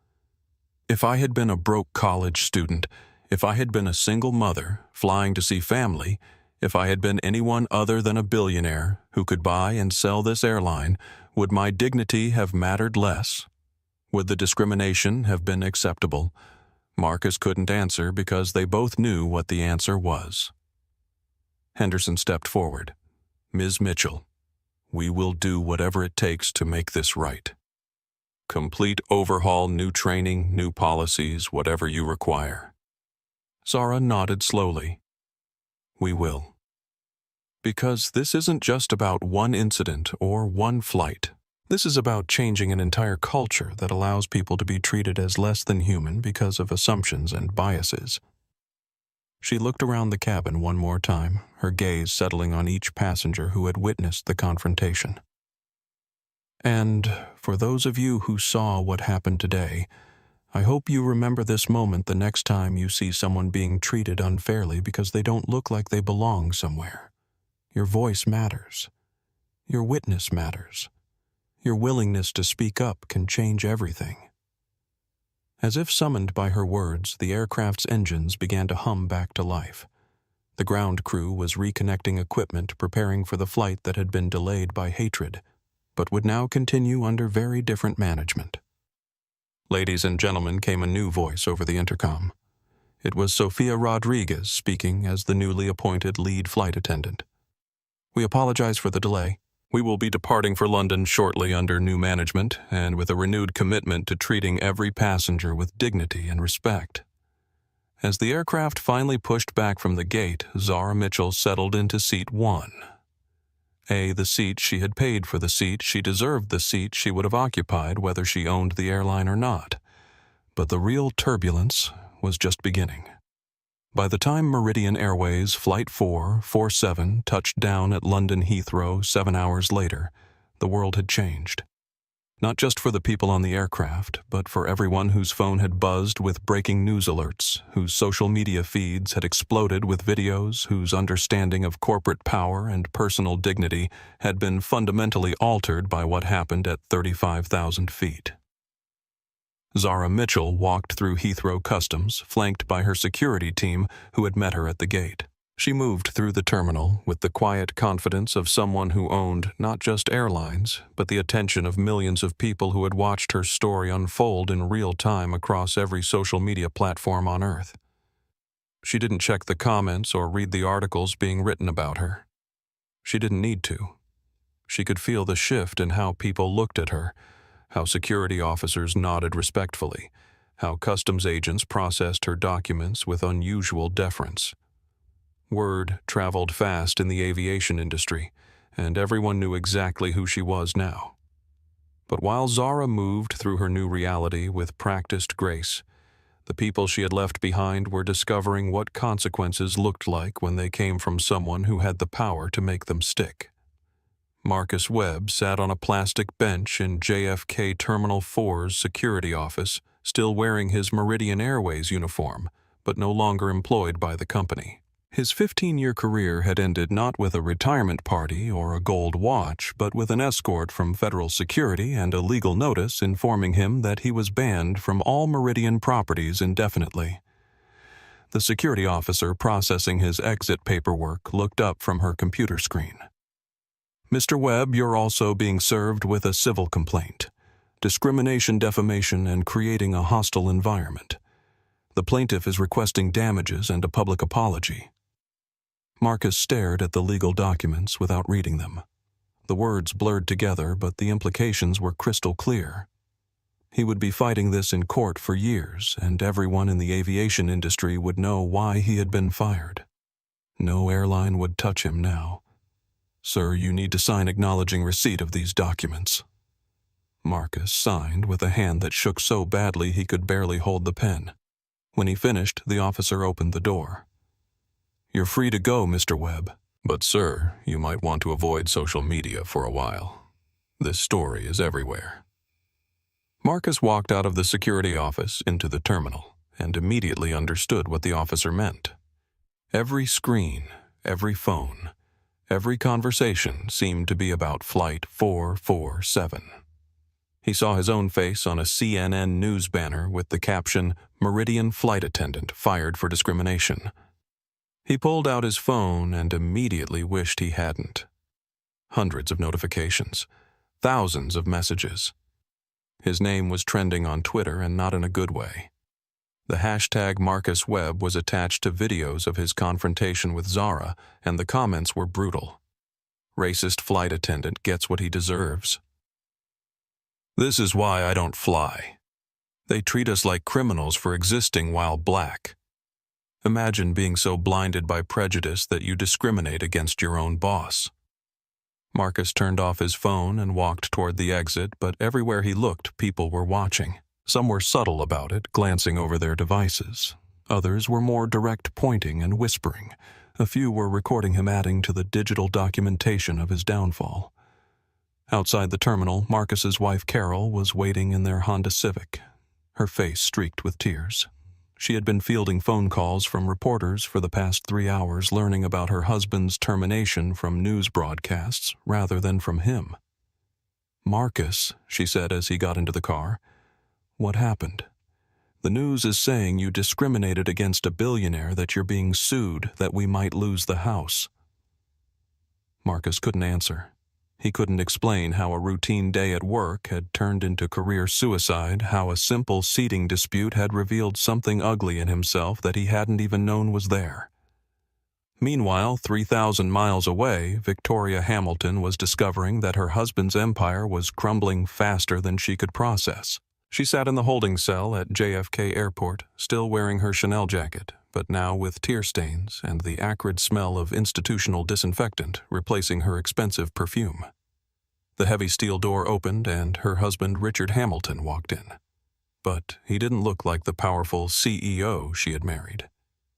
"If I had been a broke college student, if I had been a single mother flying to see family, if I had been anyone other than a billionaire who could buy and sell this airline, would my dignity have mattered less? Would the discrimination have been acceptable?" Marcus couldn't answer because they both knew what the answer was. Henderson stepped forward. "Ms. Mitchell, we will do whatever it takes to make this right. Complete overhaul, new training, new policies, whatever you require." Zara nodded slowly. "We will. Because this isn't just about one incident or one flight. This is about changing an entire culture that allows people to be treated as less than human because of assumptions and biases." She looked around the cabin one more time, her gaze settling on each passenger who had witnessed the confrontation. "And for those of you who saw what happened today, I hope you remember this moment the next time you see someone being treated unfairly because they don't look like they belong somewhere. Your voice matters. Your witness matters. Your willingness to speak up can change everything." As if summoned by her words, the aircraft's engines began to hum back to life. The ground crew was reconnecting equipment, preparing for the flight that had been delayed by hatred, but would now continue under very different management. "Ladies and gentlemen," came a new voice over the intercom. It was Sofia Rodriguez speaking as the newly appointed lead flight attendant. "We apologize for the delay. We will be departing for London shortly under new management and with a renewed commitment to treating every passenger with dignity and respect." As the aircraft finally pushed back from the gate, Zara Mitchell settled into seat 1. The seat she had paid for, the seat she deserved, the seat she would have occupied whether she owned the airline or not. But the real turbulence was just beginning. By the time Meridian Airways Flight 447 touched down at London Heathrow 7 hours later, the world had changed. Not just for the people on the aircraft, but for everyone whose phone had buzzed with breaking news alerts, whose social media feeds had exploded with videos, whose understanding of corporate power and personal dignity had been fundamentally altered by what happened at 35,000 feet. Zara Mitchell walked through Heathrow Customs, flanked by her security team who had met her at the gate. She moved through the terminal with the quiet confidence of someone who owned not just airlines, but the attention of millions of people who had watched her story unfold in real time across every social media platform on Earth. She didn't check the comments or read the articles being written about her. She didn't need to. She could feel the shift in how people looked at her, how security officers nodded respectfully, how customs agents processed her documents with unusual deference. Word traveled fast in the aviation industry, and everyone knew exactly who she was now. But while Zara moved through her new reality with practiced grace, the people she had left behind were discovering what consequences looked like when they came from someone who had the power to make them stick. Marcus Webb sat on a plastic bench in JFK Terminal 4's security office, still wearing his Meridian Airways uniform, but no longer employed by the company. His 15-year career had ended not with a retirement party or a gold watch, but with an escort from federal security and a legal notice informing him that he was banned from all Meridian properties indefinitely. The security officer processing his exit paperwork looked up from her computer screen. "Mr. Webb, you're also being served with a civil complaint. Discrimination, defamation, and creating a hostile environment. The plaintiff is requesting damages and a public apology." Marcus stared at the legal documents without reading them. The words blurred together, but the implications were crystal clear. He would be fighting this in court for years, and everyone in the aviation industry would know why he had been fired. No airline would touch him now. "Sir, you need to sign acknowledging receipt of these documents." Marcus signed with a hand that shook so badly he could barely hold the pen. When he finished, the officer opened the door. "You're free to go, Mr. Webb. But, sir, you might want to avoid social media for a while. This story is everywhere." Marcus walked out of the security office into the terminal and immediately understood what the officer meant. Every screen, every phone, every conversation seemed to be about Flight 447. He saw his own face on a CNN news banner with the caption, "Meridian Flight Attendant Fired for Discrimination." He pulled out his phone and immediately wished he hadn't. Hundreds of notifications, thousands of messages. His name was trending on Twitter, and not in a good way. The hashtag Marcus Webb was attached to videos of his confrontation with Zara, and the comments were brutal. "Racist flight attendant gets what he deserves. This is why I don't fly. They treat us like criminals for existing while black. Imagine being so blinded by prejudice that you discriminate against your own boss." Marcus turned off his phone and walked toward the exit, but everywhere he looked, people were watching. Some were subtle about it, glancing over their devices. Others were more direct, pointing and whispering. A few were recording him, adding to the digital documentation of his downfall. Outside the terminal, Marcus's wife Carol was waiting in their Honda Civic, her face streaked with tears. She had been fielding phone calls from reporters for the past 3 hours, learning about her husband's termination from news broadcasts rather than from him. "Marcus," she said as he got into the car, "what happened? The news is saying you discriminated against a billionaire, that you're being sued, that we might lose the house." Marcus couldn't answer. He couldn't explain how a routine day at work had turned into career suicide, how a simple seating dispute had revealed something ugly in himself that he hadn't even known was there. Meanwhile, 3,000 miles away, Victoria Hamilton was discovering that her husband's empire was crumbling faster than she could process. She sat in the holding cell at JFK Airport, still wearing her Chanel jacket, but now with tear stains and the acrid smell of institutional disinfectant replacing her expensive perfume. The heavy steel door opened and her husband Richard Hamilton walked in. But he didn't look like the powerful CEO she had married.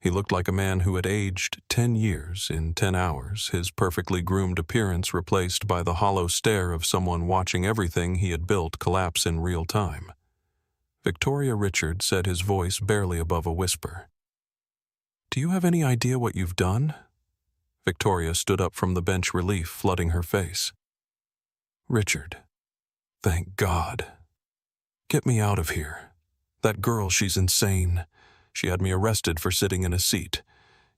He looked like a man who had aged 10 years in 10 hours, his perfectly groomed appearance replaced by the hollow stare of someone watching everything he had built collapse in real time. Victoria Richard said, his voice barely above a whisper, "Do you have any idea what you've done?" Victoria stood up from the bench, relief flooding her face. "Richard, thank God. Get me out of here. That girl, she's insane. She had me arrested for sitting in a seat.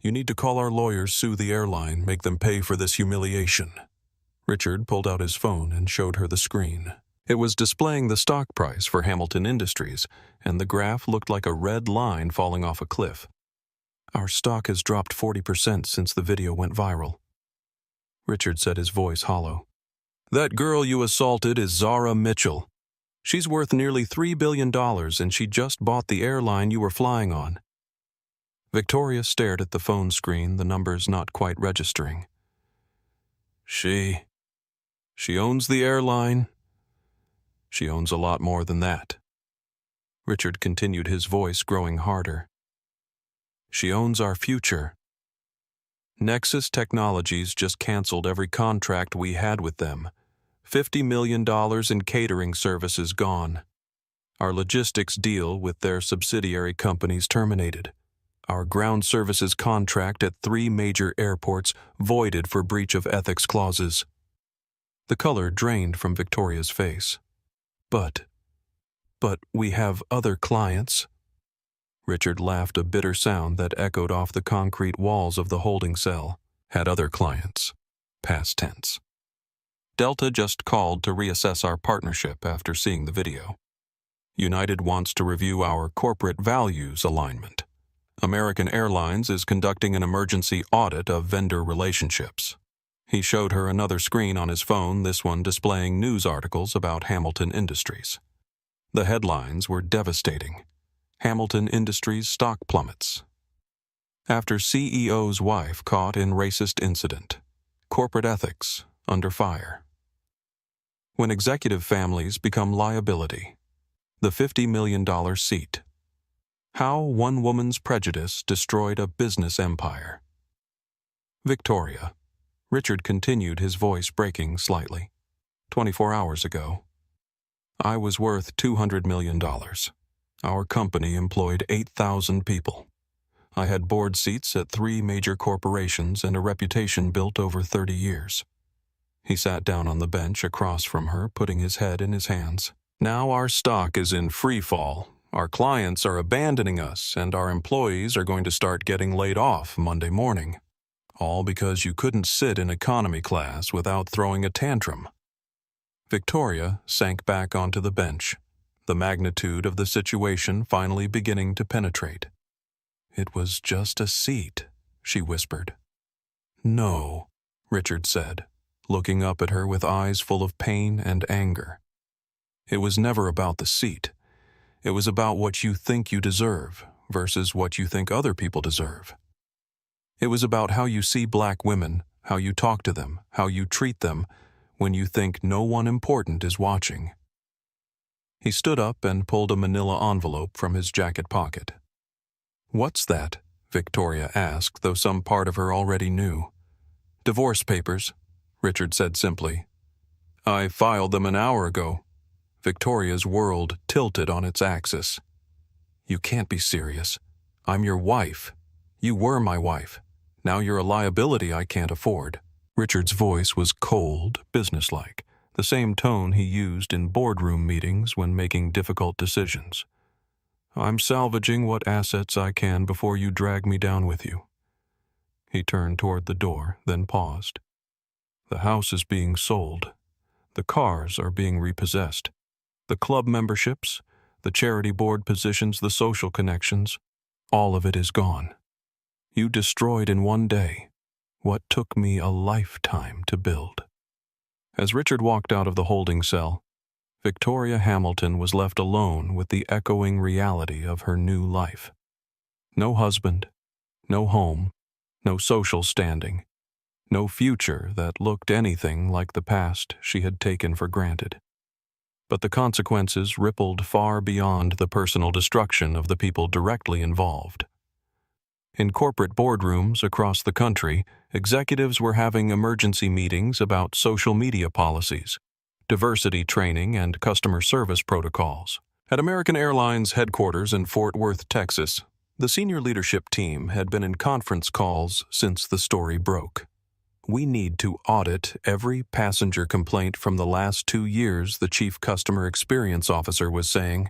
You need to call our lawyers, sue the airline, make them pay for this humiliation." Richard pulled out his phone and showed her the screen. It was displaying the stock price for Hamilton Industries, and the graph looked like a red line falling off a cliff. "Our stock has dropped 40% since the video went viral." Richard said, his voice hollow. "That girl you assaulted is Zara Mitchell. She's worth nearly $3 billion, and she just bought the airline you were flying on." Victoria stared at the phone screen, the numbers not quite registering. She owns the airline. She owns a lot more than that." Richard continued, his voice growing harder. "She owns our future. Nexus Technologies just canceled every contract we had with them. $50 million in catering services gone. Our logistics deal with their subsidiary companies terminated. Our ground services contract at 3 major airports voided for breach of ethics clauses." The color drained from Victoria's face. But we have other clients." Richard laughed, a bitter sound that echoed off the concrete walls of the holding cell. "Had other clients. Past tense. Delta just called to reassess our partnership after seeing the video. United wants to review our corporate values alignment. American Airlines is conducting an emergency audit of vendor relationships. He showed her another screen on his phone, this one displaying news articles about Hamilton Industries. The headlines were devastating. Hamilton Industries stock plummets. After CEO's wife caught in racist incident. Corporate ethics under fire. When executive families become liability. The $50 million seat. How one woman's prejudice destroyed a business empire. Victoria. Richard continued, his voice breaking slightly. 24 hours ago. I was worth $200 million. Our company employed 8,000 people. I had board seats at 3 major corporations and a reputation built over 30 years. He sat down on the bench across from her, putting his head in his hands. Now our stock is in free fall. Our clients are abandoning us, and our employees are going to start getting laid off Monday morning. All because you couldn't sit in economy class without throwing a tantrum. Victoria sank back onto the bench, the magnitude of the situation finally beginning to penetrate. It was just a seat, she whispered. No, Richard said, looking up at her with eyes full of pain and anger. It was never about the seat. It was about what you think you deserve versus what you think other people deserve. It was about how you see black women, how you talk to them, how you treat them, when you think no one important is watching. He stood up and pulled a manila envelope from his jacket pocket. What's that? Victoria asked, though some part of her already knew. Divorce papers, Richard said simply. I filed them an hour ago. Victoria's world tilted on its axis. You can't be serious. I'm your wife. You were my wife. Now you're a liability I can't afford. Richard's voice was cold, businesslike, the same tone he used in boardroom meetings when making difficult decisions. I'm salvaging what assets I can before you drag me down with you. He turned toward the door, then paused. The house is being sold. The cars are being repossessed. The club memberships, the charity board positions, the social connections, all of it is gone. You destroyed in one day what took me a lifetime to build. As Richard walked out of the holding cell, Victoria Hamilton was left alone with the echoing reality of her new life. No husband, no home, no social standing, no future that looked anything like the past she had taken for granted. But the consequences rippled far beyond the personal destruction of the people directly involved. In corporate boardrooms across the country, executives were having emergency meetings about social media policies, diversity training, and customer service protocols. At American Airlines headquarters in Fort Worth, Texas, the senior leadership team had been in conference calls since the story broke. We need to audit every passenger complaint from the last 2 years, the chief customer experience officer was saying.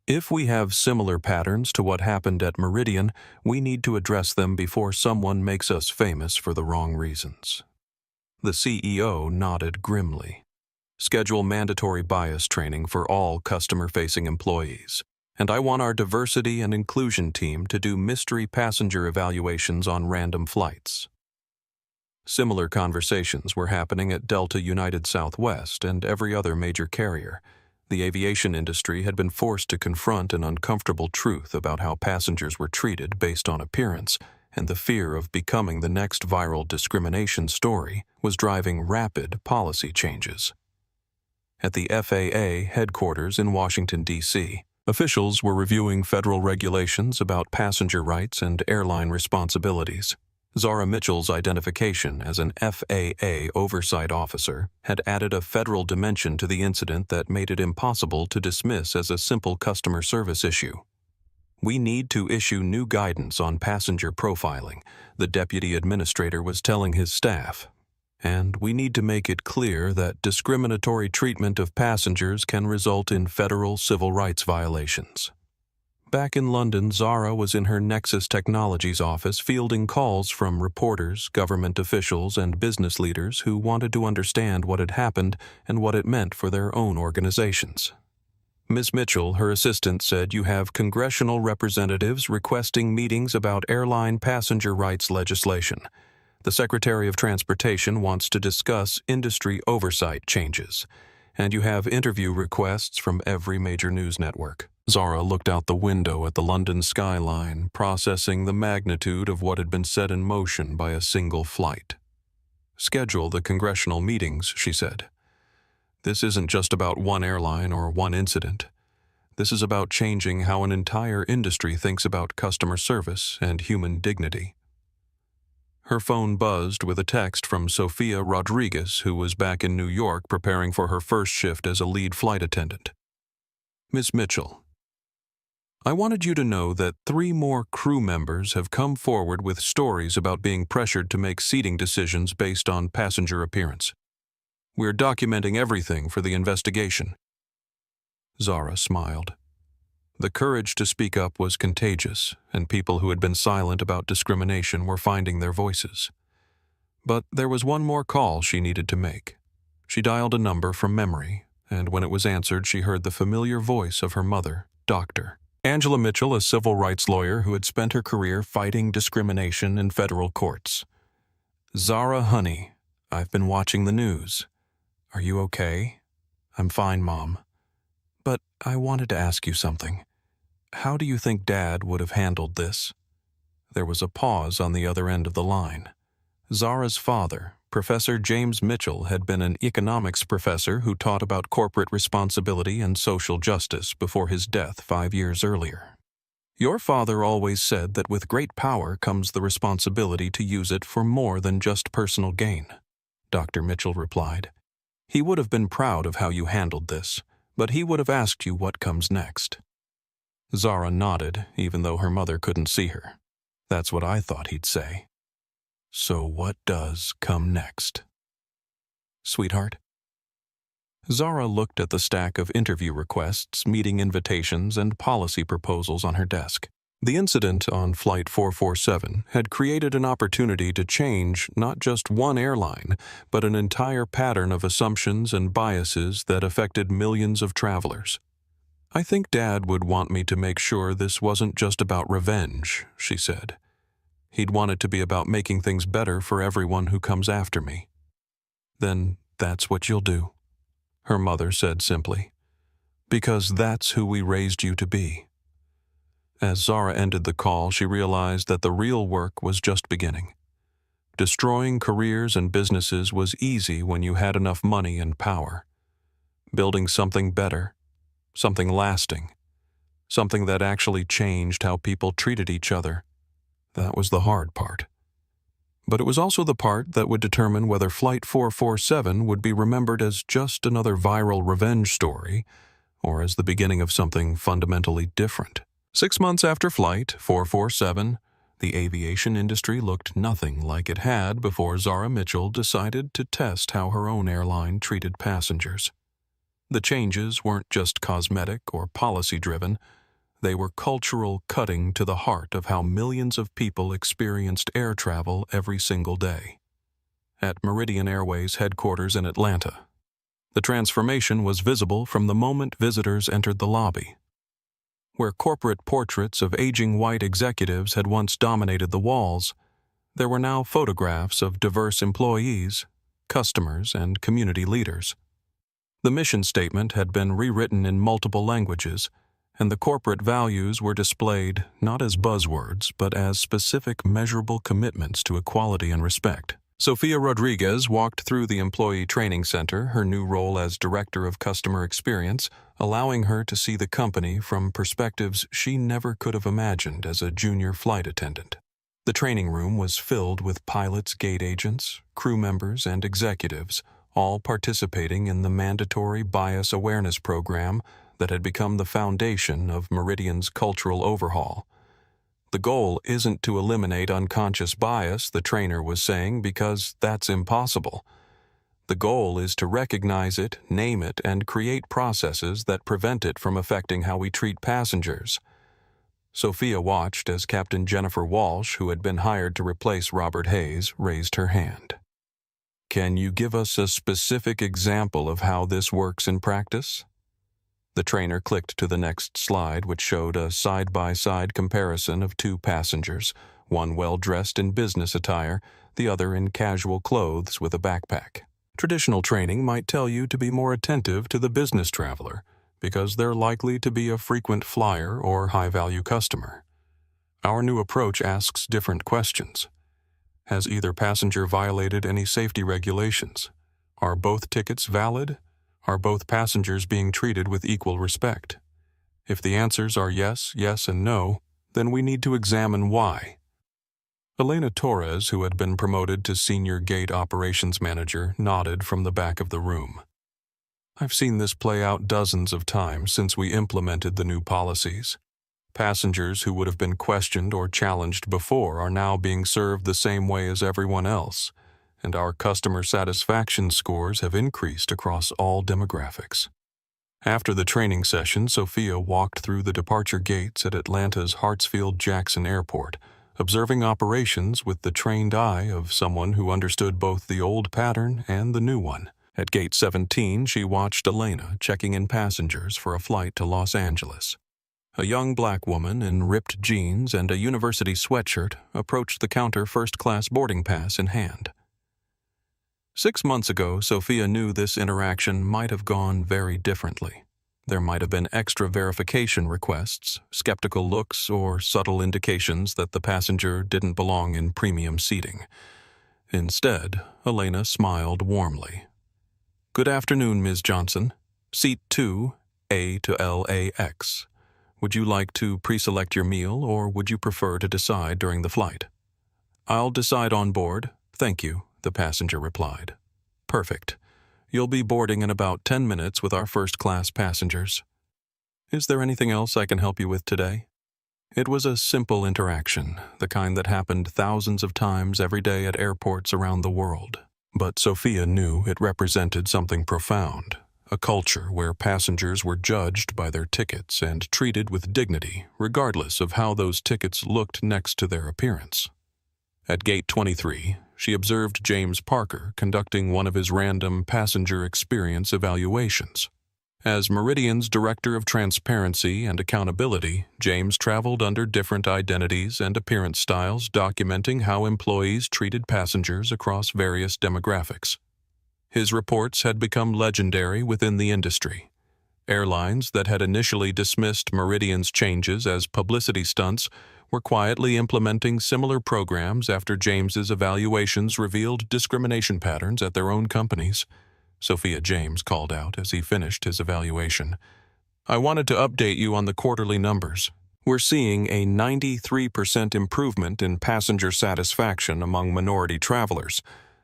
If we have similar patterns to what happened at Meridian, we need to address them before someone makes us famous for the wrong reasons. The CEO nodded grimly. Schedule mandatory bias training for all customer-facing employees. And I want our diversity and inclusion team to do mystery passenger evaluations on random flights. Similar conversations were happening at Delta United Southwest and every other major carrier. The aviation industry had been forced to confront an uncomfortable truth about how passengers were treated based on appearance, and the fear of becoming the next viral discrimination story was driving rapid policy changes. At the FAA headquarters in Washington, D.C., officials were reviewing federal regulations about passenger rights and airline responsibilities. Zara Mitchell's identification as an FAA oversight officer had added a federal dimension to the incident that made it impossible to dismiss as a simple customer service issue. We need to issue new guidance on passenger profiling, the deputy administrator was telling his staff. And we need to make it clear that discriminatory treatment of passengers can result in federal civil rights violations. Back in London, Zara was in her Nexus Technologies office fielding calls from reporters, government officials, and business leaders who wanted to understand what had happened and what it meant for their own organizations. Miss Mitchell, her assistant, said you have congressional representatives requesting meetings about airline passenger rights legislation. The Secretary of Transportation wants to discuss industry oversight changes, and you have interview requests from every major news network. Zara looked out the window at the London skyline, processing the magnitude of what had been set in motion by a single flight. Schedule the congressional meetings, she said. This isn't just about one airline or one incident. This is about changing how an entire industry thinks about customer service and human dignity. Her phone buzzed with a text from Sophia Rodriguez, who was back in New York preparing for her first shift as a lead flight attendant. Miss Mitchell, I wanted you to know that 3 more crew members have come forward with stories about being pressured to make seating decisions based on passenger appearance. We're documenting everything for the investigation. Zara smiled. The courage to speak up was contagious, and people who had been silent about discrimination were finding their voices. But there was one more call she needed to make. She dialed a number from memory, and when it was answered, she heard the familiar voice of her mother, Dr. Angela Mitchell, a civil rights lawyer who had spent her career fighting discrimination in federal courts. Zara, honey, I've been watching the news. Are you okay? I'm fine, Mom. But I wanted to ask you something. How do you think Dad would have handled this? There was a pause on the other end of the line. Zara's father, Professor James Mitchell, had been an economics professor who taught about corporate responsibility and social justice before his death 5 years earlier. Your father always said that with great power comes the responsibility to use it for more than just personal gain, Dr. Mitchell replied. He would have been proud of how you handled this, but he would have asked you what comes next. Zara nodded, even though her mother couldn't see her. That's what I thought he'd say. So what does come next? Sweetheart? Zara looked at the stack of interview requests, meeting invitations, and policy proposals on her desk. The incident on Flight 447 had created an opportunity to change not just one airline, but an entire pattern of assumptions and biases that affected millions of travelers. I think Dad would want me to make sure this wasn't just about revenge, she said. He'd want it to be about making things better for everyone who comes after me. Then that's what you'll do, her mother said simply. Because that's who we raised you to be. As Zara ended the call, she realized that the real work was just beginning. Destroying careers and businesses was easy when you had enough money and power. Building something better, something lasting, something that actually changed how people treated each other, that was the hard part. But it was also the part that would determine whether Flight 447 would be remembered as just another viral revenge story or as the beginning of something fundamentally different. 6 months after Flight 447, the aviation industry looked nothing like it had before Zara Mitchell decided to test how her own airline treated passengers. The changes weren't just cosmetic or policy-driven. They were cultural, cutting to the heart of how millions of people experienced air travel every single day. At Meridian Airways headquarters in Atlanta, the transformation was visible from the moment visitors entered the lobby. Where corporate portraits of aging white executives had once dominated the walls, there were now photographs of diverse employees, customers, and community leaders. The mission statement had been rewritten in multiple languages, and the corporate values were displayed not as buzzwords, but as specific measurable commitments to equality and respect. Sophia Rodriguez walked through the Employee Training Center, her new role as Director of Customer Experience, allowing her to see the company from perspectives she never could have imagined as a junior flight attendant. The training room was filled with pilots, gate agents, crew members, and executives, all participating in the mandatory bias awareness program that had become the foundation of Meridian's cultural overhaul. The goal isn't to eliminate unconscious bias, the trainer was saying, because that's impossible. The goal is to recognize it, name it, and create processes that prevent it from affecting how we treat passengers. Sophia watched as Captain Jennifer Walsh, who had been hired to replace Robert Hayes, raised her hand. Can you give us a specific example of how this works in practice? The trainer clicked to the next slide, which showed a side-by-side comparison of two passengers, one well-dressed in business attire, the other in casual clothes with a backpack. Traditional training might tell you to be more attentive to the business traveler, because they're likely to be a frequent flyer or high-value customer. Our new approach asks different questions. Has either passenger violated any safety regulations? Are both tickets valid? Are both passengers being treated with equal respect? If the answers are yes, yes, and no, then we need to examine why. Elena Torres, who had been promoted to Senior Gate Operations Manager, nodded from the back of the room. I've seen this play out dozens of times since we implemented the new policies. Passengers who would have been questioned or challenged before are now being served the same way as everyone else, and our customer satisfaction scores have increased across all demographics. After the training session, Sophia walked through the departure gates at Atlanta's Hartsfield-Jackson Airport, observing operations with the trained eye of someone who understood both the old pattern and the new one. At Gate 17, she watched Elena checking in passengers for a flight to Los Angeles. A young black woman in ripped jeans and a university sweatshirt approached the counter, first-class boarding pass in hand. 6 months ago, Sophia knew this interaction might have gone very differently. There might have been extra verification requests, skeptical looks, or subtle indications that the passenger didn't belong in premium seating. Instead, Elena smiled warmly. "Good afternoon, Ms. Johnson. Seat 2, A to LAX. Would you like to pre-select your meal, or would you prefer to decide during the flight?" "I'll decide on board, thank you," the passenger replied. "Perfect. You'll be boarding in about 10 minutes with our first-class passengers. Is there anything else I can help you with today?" It was a simple interaction, the kind that happened thousands of times every day at airports around the world. But Sophia knew it represented something profound, a culture where passengers were judged by their tickets and treated with dignity, regardless of how those tickets looked next to their appearance. At Gate 23, she observed James Parker conducting one of his random passenger experience evaluations. As Meridian's Director of Transparency and Accountability, James traveled under different identities and appearance styles, documenting how employees treated passengers across various demographics. His reports had become legendary within the industry. Airlines that had initially dismissed Meridian's changes as publicity stunts were quietly implementing similar programs after James's evaluations revealed discrimination patterns at their own companies. Sophia James called out as he finished his evaluation. "I wanted to update you on the quarterly numbers. We're seeing a 93% improvement in passenger satisfaction among minority travelers,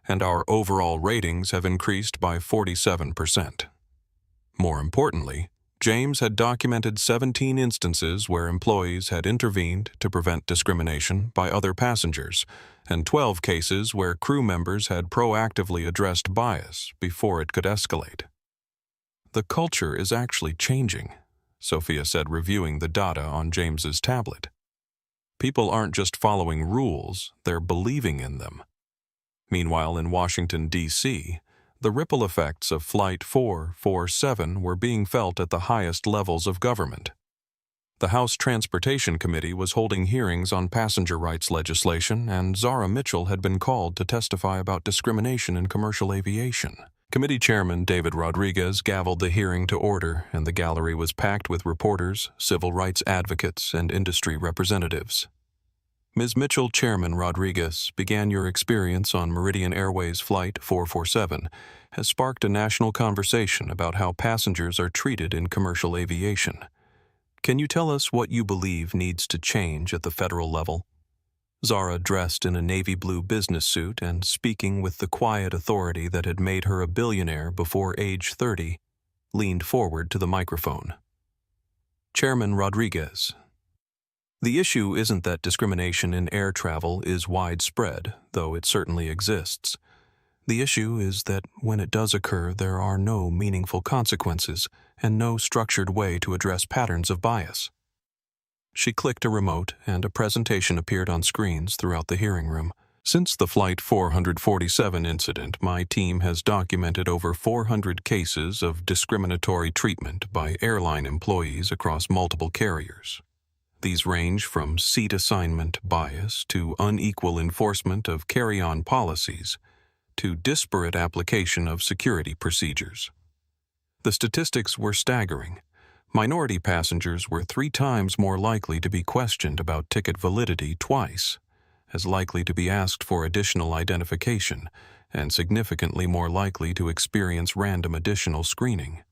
and our overall ratings have increased by 47%. More importantly, James had documented 17 instances where employees had intervened to prevent discrimination by other passengers, and 12 cases where crew members had proactively addressed bias before it could escalate. The culture is actually changing," Sophia said, reviewing the data on James's tablet. "People aren't just following rules, they're believing in them." Meanwhile, in Washington, D.C., the ripple effects of Flight 447 were being felt at the highest levels of government. The House Transportation Committee was holding hearings on passenger rights legislation, and Zara Mitchell had been called to testify about discrimination in commercial aviation. Committee Chairman David Rodriguez gavelled the hearing to order, and the gallery was packed with reporters, civil rights advocates, and industry representatives. "Ms. Mitchell, Chairman Rodriguez, began your experience on Meridian Airways Flight 447 has sparked a national conversation about how passengers are treated in commercial aviation. Can you tell us what you believe needs to change at the federal level?" Zara, dressed in a navy blue business suit and speaking with the quiet authority that had made her a billionaire before age 30, leaned forward to the microphone. "Chairman Rodriguez, the issue isn't that discrimination in air travel is widespread, though it certainly exists. The issue is that when it does occur, there are no meaningful consequences and no structured way to address patterns of bias." She clicked a remote, and a presentation appeared on screens throughout the hearing room. Since the Flight 447 incident, my team has documented over 400 cases of discriminatory treatment by airline employees across multiple carriers. These range from seat assignment bias to unequal enforcement of carry-on policies to disparate application of security procedures. The statistics were staggering. Minority passengers were 3 times more likely to be questioned about ticket validity twice, as likely to be asked for additional identification, and significantly more likely to experience random additional screening.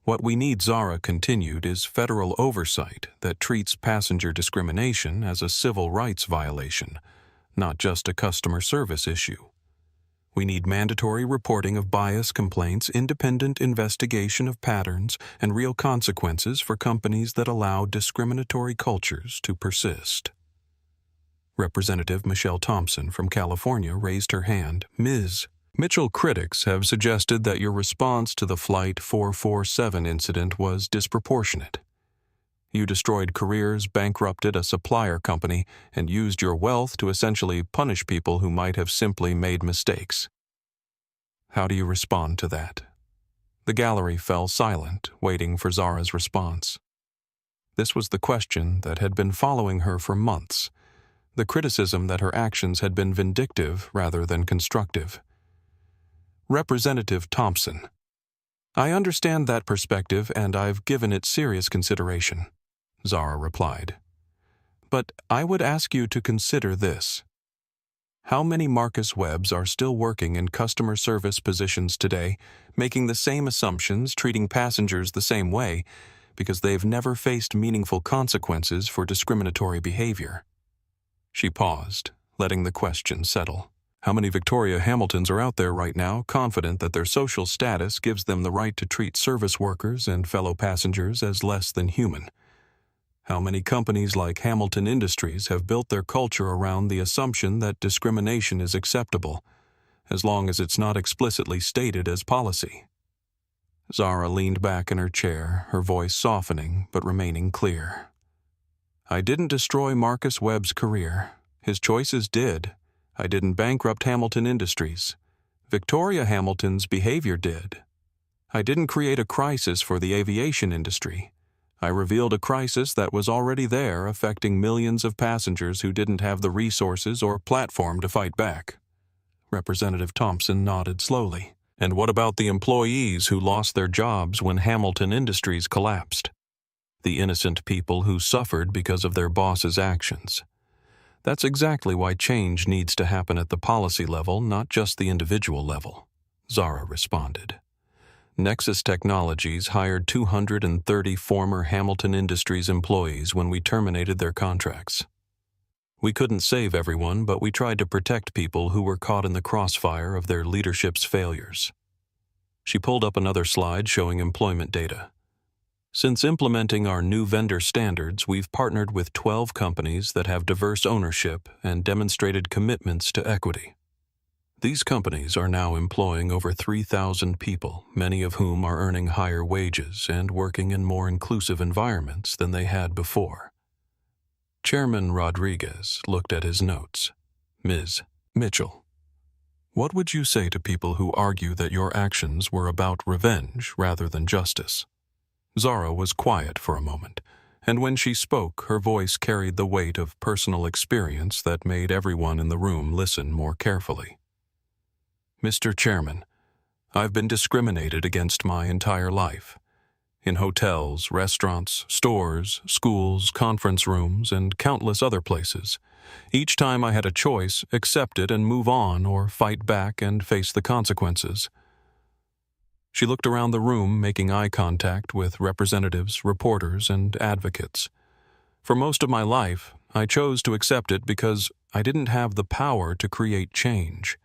What we need, Zara continued, is federal oversight that treats passenger discrimination as a civil rights violation, not just a customer service issue. We need mandatory reporting of bias complaints, independent investigation of patterns, and real consequences for companies that allow discriminatory cultures to persist. Representative Michelle Thompson from California raised her hand. Ms. Mitchell, critics have suggested that your response to the Flight 447 incident was disproportionate. You destroyed careers, bankrupted a supplier company, and used your wealth to essentially punish people who might have simply made mistakes. How do you respond to that? The gallery fell silent, waiting for Zara's response. This was the question that had been following her for months, the criticism that her actions had been vindictive rather than constructive. Representative Thompson: I understand that perspective and I've given it serious consideration, Zara replied. But I would ask you to consider this. How many Marcus Webbs are still working in customer service positions today, making the same assumptions, treating passengers the same way, because they've never faced meaningful consequences for discriminatory behavior? She paused, letting the question settle. How many Victoria Hamiltons are out there right now, confident that their social status gives them the right to treat service workers and fellow passengers as less than human? How many companies like Hamilton Industries have built their culture around the assumption that discrimination is acceptable, as long as it's not explicitly stated as policy? Zara leaned back in her chair, her voice softening but remaining clear. I didn't destroy Marcus Webb's career. His choices did. I didn't bankrupt Hamilton Industries. Victoria Hamilton's behavior did. I didn't create a crisis for the aviation industry. I revealed a crisis that was already there, affecting millions of passengers who didn't have the resources or platform to fight back. Representative Thompson nodded slowly. And what about the employees who lost their jobs when Hamilton Industries collapsed? The innocent people who suffered because of their boss's actions. That's exactly why change needs to happen at the policy level, not just the individual level, Zara responded. Nexus Technologies hired 230 former Hamilton Industries employees when we terminated their contracts. We couldn't save everyone, but we tried to protect people who were caught in the crossfire of their leadership's failures. She pulled up another slide showing employment data. Since implementing our new vendor standards, we've partnered with 12 companies that have diverse ownership and demonstrated commitments to equity. These companies are now employing over 3,000 people, many of whom are earning higher wages and working in more inclusive environments than they had before. Chairman Rodriguez looked at his notes. Ms. Mitchell, what would you say to people who argue that your actions were about revenge rather than justice? Zara was quiet for a moment, and when she spoke, her voice carried the weight of personal experience that made everyone in the room listen more carefully. Mr. Chairman, I've been discriminated against my entire life. In hotels, restaurants, stores, schools, conference rooms, and countless other places. Each time I had a choice, accept it and move on, or fight back and face the consequences. She looked around the room, making eye contact with representatives, reporters, and advocates. For most of my life, I chose to accept it because I didn't have the power to create change.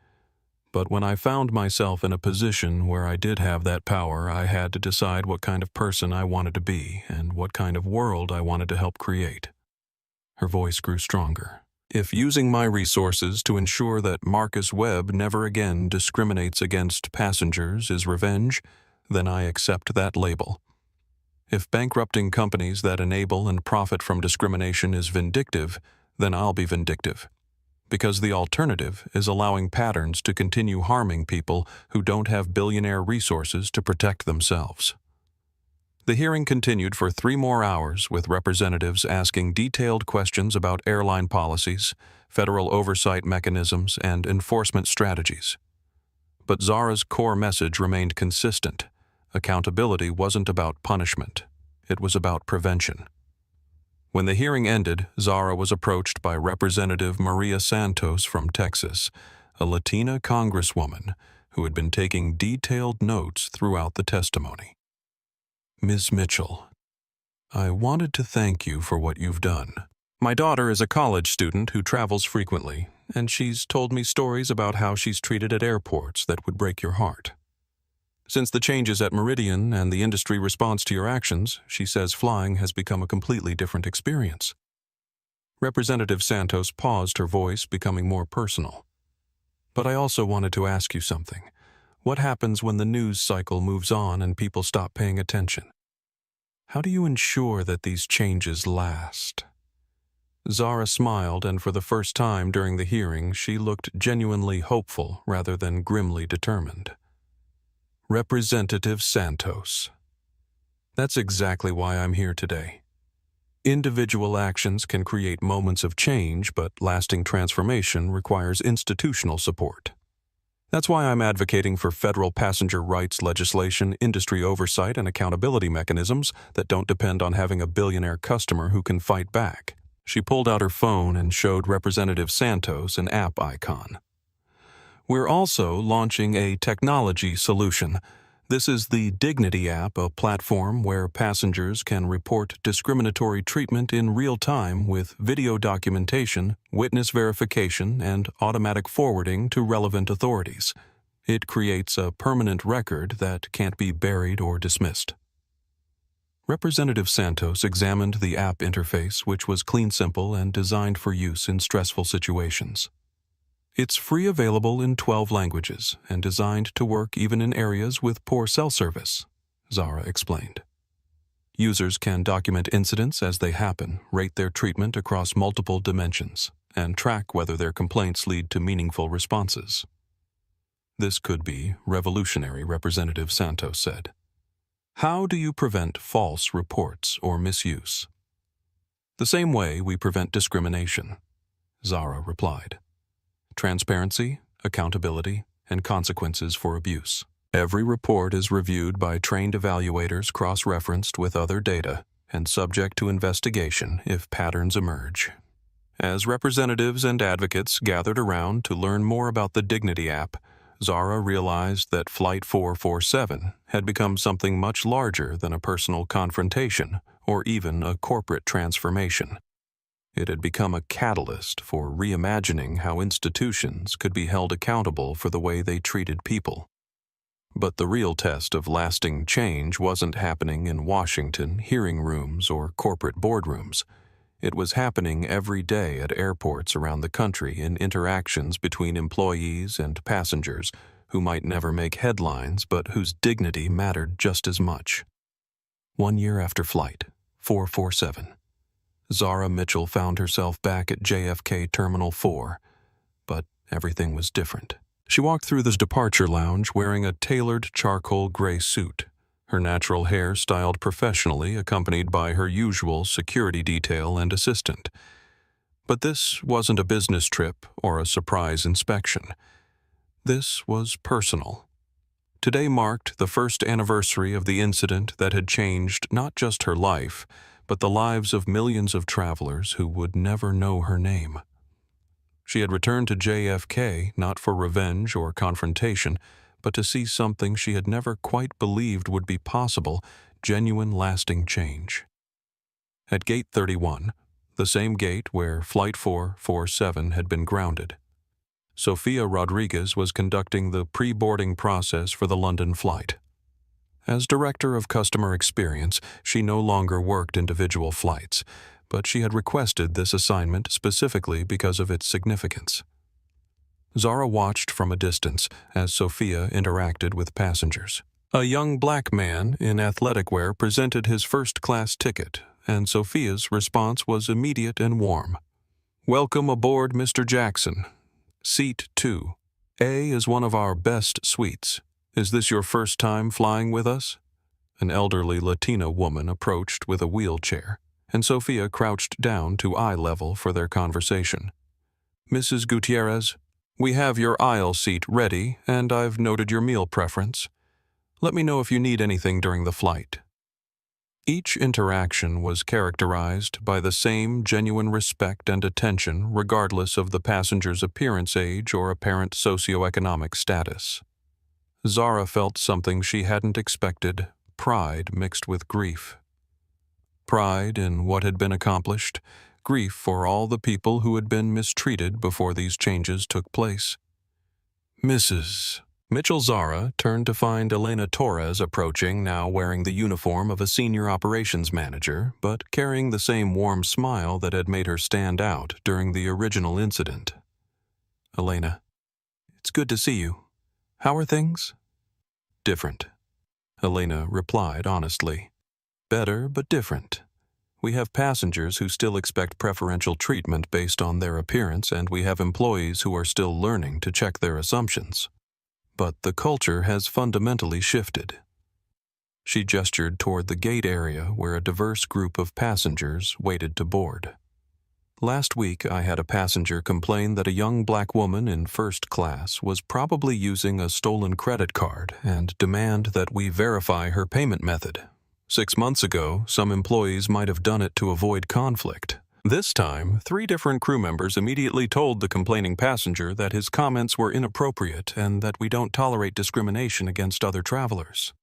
But when I found myself in a position where I did have that power, I had to decide what kind of person I wanted to be and what kind of world I wanted to help create. Her voice grew stronger. If using my resources to ensure that Marcus Webb never again discriminates against passengers is revenge, then I accept that label. If bankrupting companies that enable and profit from discrimination is vindictive, then I'll be vindictive. because the alternative is allowing patterns to continue harming people who don't have billionaire resources to protect themselves. The hearing continued for 3 more hours, with representatives asking detailed questions about airline policies, federal oversight mechanisms, and enforcement strategies. But Zara's core message remained consistent. Accountability wasn't about punishment. It was about prevention. When the hearing ended, Zara was approached by Representative Maria Santos from Texas, a Latina congresswoman who had been taking detailed notes throughout the testimony. "Ms. Mitchell, I wanted to thank you for what you've done. My daughter is a college student who travels frequently, and she's told me stories about how she's treated at airports that would break your heart. Since the changes at Meridian and the industry response to your actions, she says flying has become a completely different experience." Representative Santos paused, her voice becoming more personal. "But I also wanted to ask you something. What happens when the news cycle moves on and people stop paying attention? How do you ensure that these changes last?" Zara smiled, and for the first time during the hearing, she looked genuinely hopeful rather than grimly determined. "Representative Santos, that's exactly why I'm here today. Individual actions can create moments of change, but lasting transformation requires institutional support. That's why I'm advocating for federal passenger rights legislation, industry oversight, and accountability mechanisms that don't depend on having a billionaire customer who can fight back." She pulled out her phone and showed Representative Santos an app icon. "We're also launching a technology solution. This is the Dignity app, a platform where passengers can report discriminatory treatment in real time with video documentation, witness verification, and automatic forwarding to relevant authorities. It creates a permanent record that can't be buried or dismissed." Representative Santos examined the app interface, which was clean, simple, and designed for use in stressful situations. "It's free, available in 12 languages, and designed to work even in areas with poor cell service," Zara explained. "Users can document incidents as they happen, rate their treatment across multiple dimensions, and track whether their complaints lead to meaningful responses." "This could be revolutionary," Representative Santos said. "How do you prevent false reports or misuse?" "The same way we prevent discrimination," Zara replied. "Transparency, accountability, and consequences for abuse. Every report is reviewed by trained evaluators, cross-referenced with other data, and subject to investigation if patterns emerge." As representatives and advocates gathered around to learn more about the Dignity app, Zara realized that Flight 447 had become something much larger than a personal confrontation or even a corporate transformation. It had become a catalyst for reimagining how institutions could be held accountable for the way they treated people. But the real test of lasting change wasn't happening in Washington hearing rooms or corporate boardrooms. It was happening every day at airports around the country in interactions between employees and passengers who might never make headlines but whose dignity mattered just as much. 1 year after Flight 447, Zara Mitchell found herself back at JFK Terminal 4, but everything was different. She walked through the departure lounge wearing a tailored charcoal gray suit, her natural hair styled professionally, accompanied by her usual security detail and assistant. But this wasn't a business trip or a surprise inspection. This was personal. Today marked the first anniversary of the incident that had changed not just her life, but the lives of millions of travelers who would never know her name. She had returned to JFK not for revenge or confrontation, but to see something she had never quite believed would be possible, genuine lasting change. At Gate 31, the same gate where Flight 447 had been grounded, Sofia Rodriguez was conducting the pre-boarding process for the London flight. As Director of Customer Experience, she no longer worked individual flights, but she had requested this assignment specifically because of its significance. Zara watched from a distance as Sofia interacted with passengers. A young black man in athletic wear presented his first-class ticket, and Sofia's response was immediate and warm. Welcome aboard, Mr. Jackson. Seat 2. A is one of our best suites. Is this your first time flying with us? An elderly Latina woman approached with a wheelchair, and Sophia crouched down to eye level for their conversation. Mrs. Gutierrez, we have your aisle seat ready, and I've noted your meal preference. Let me know if you need anything during the flight. Each interaction was characterized by the same genuine respect and attention regardless of the passenger's appearance, age, or apparent socioeconomic status. Zara felt something she hadn't expected, pride mixed with grief. Pride in what had been accomplished, grief for all the people who had been mistreated before these changes took place. Mrs. Mitchell Zara turned to find Elena Torres approaching, now wearing the uniform of a senior operations manager, but carrying the same warm smile that had made her stand out during the original incident. Elena, it's good to see you. How are things? Different. Elena replied honestly. Better, but different. We have passengers who still expect preferential treatment based on their appearance, and we have employees who are still learning to check their assumptions. But the culture has fundamentally shifted. She gestured toward the gate area where a diverse group of passengers waited to board. Last week, I had a passenger complain that a young black woman in first class was probably using a stolen credit card and demand that we verify her payment method. 6 months ago, some employees might have done it to avoid conflict. This time, 3 different crew members immediately told the complaining passenger that his comments were inappropriate and that we don't tolerate discrimination against other travelers.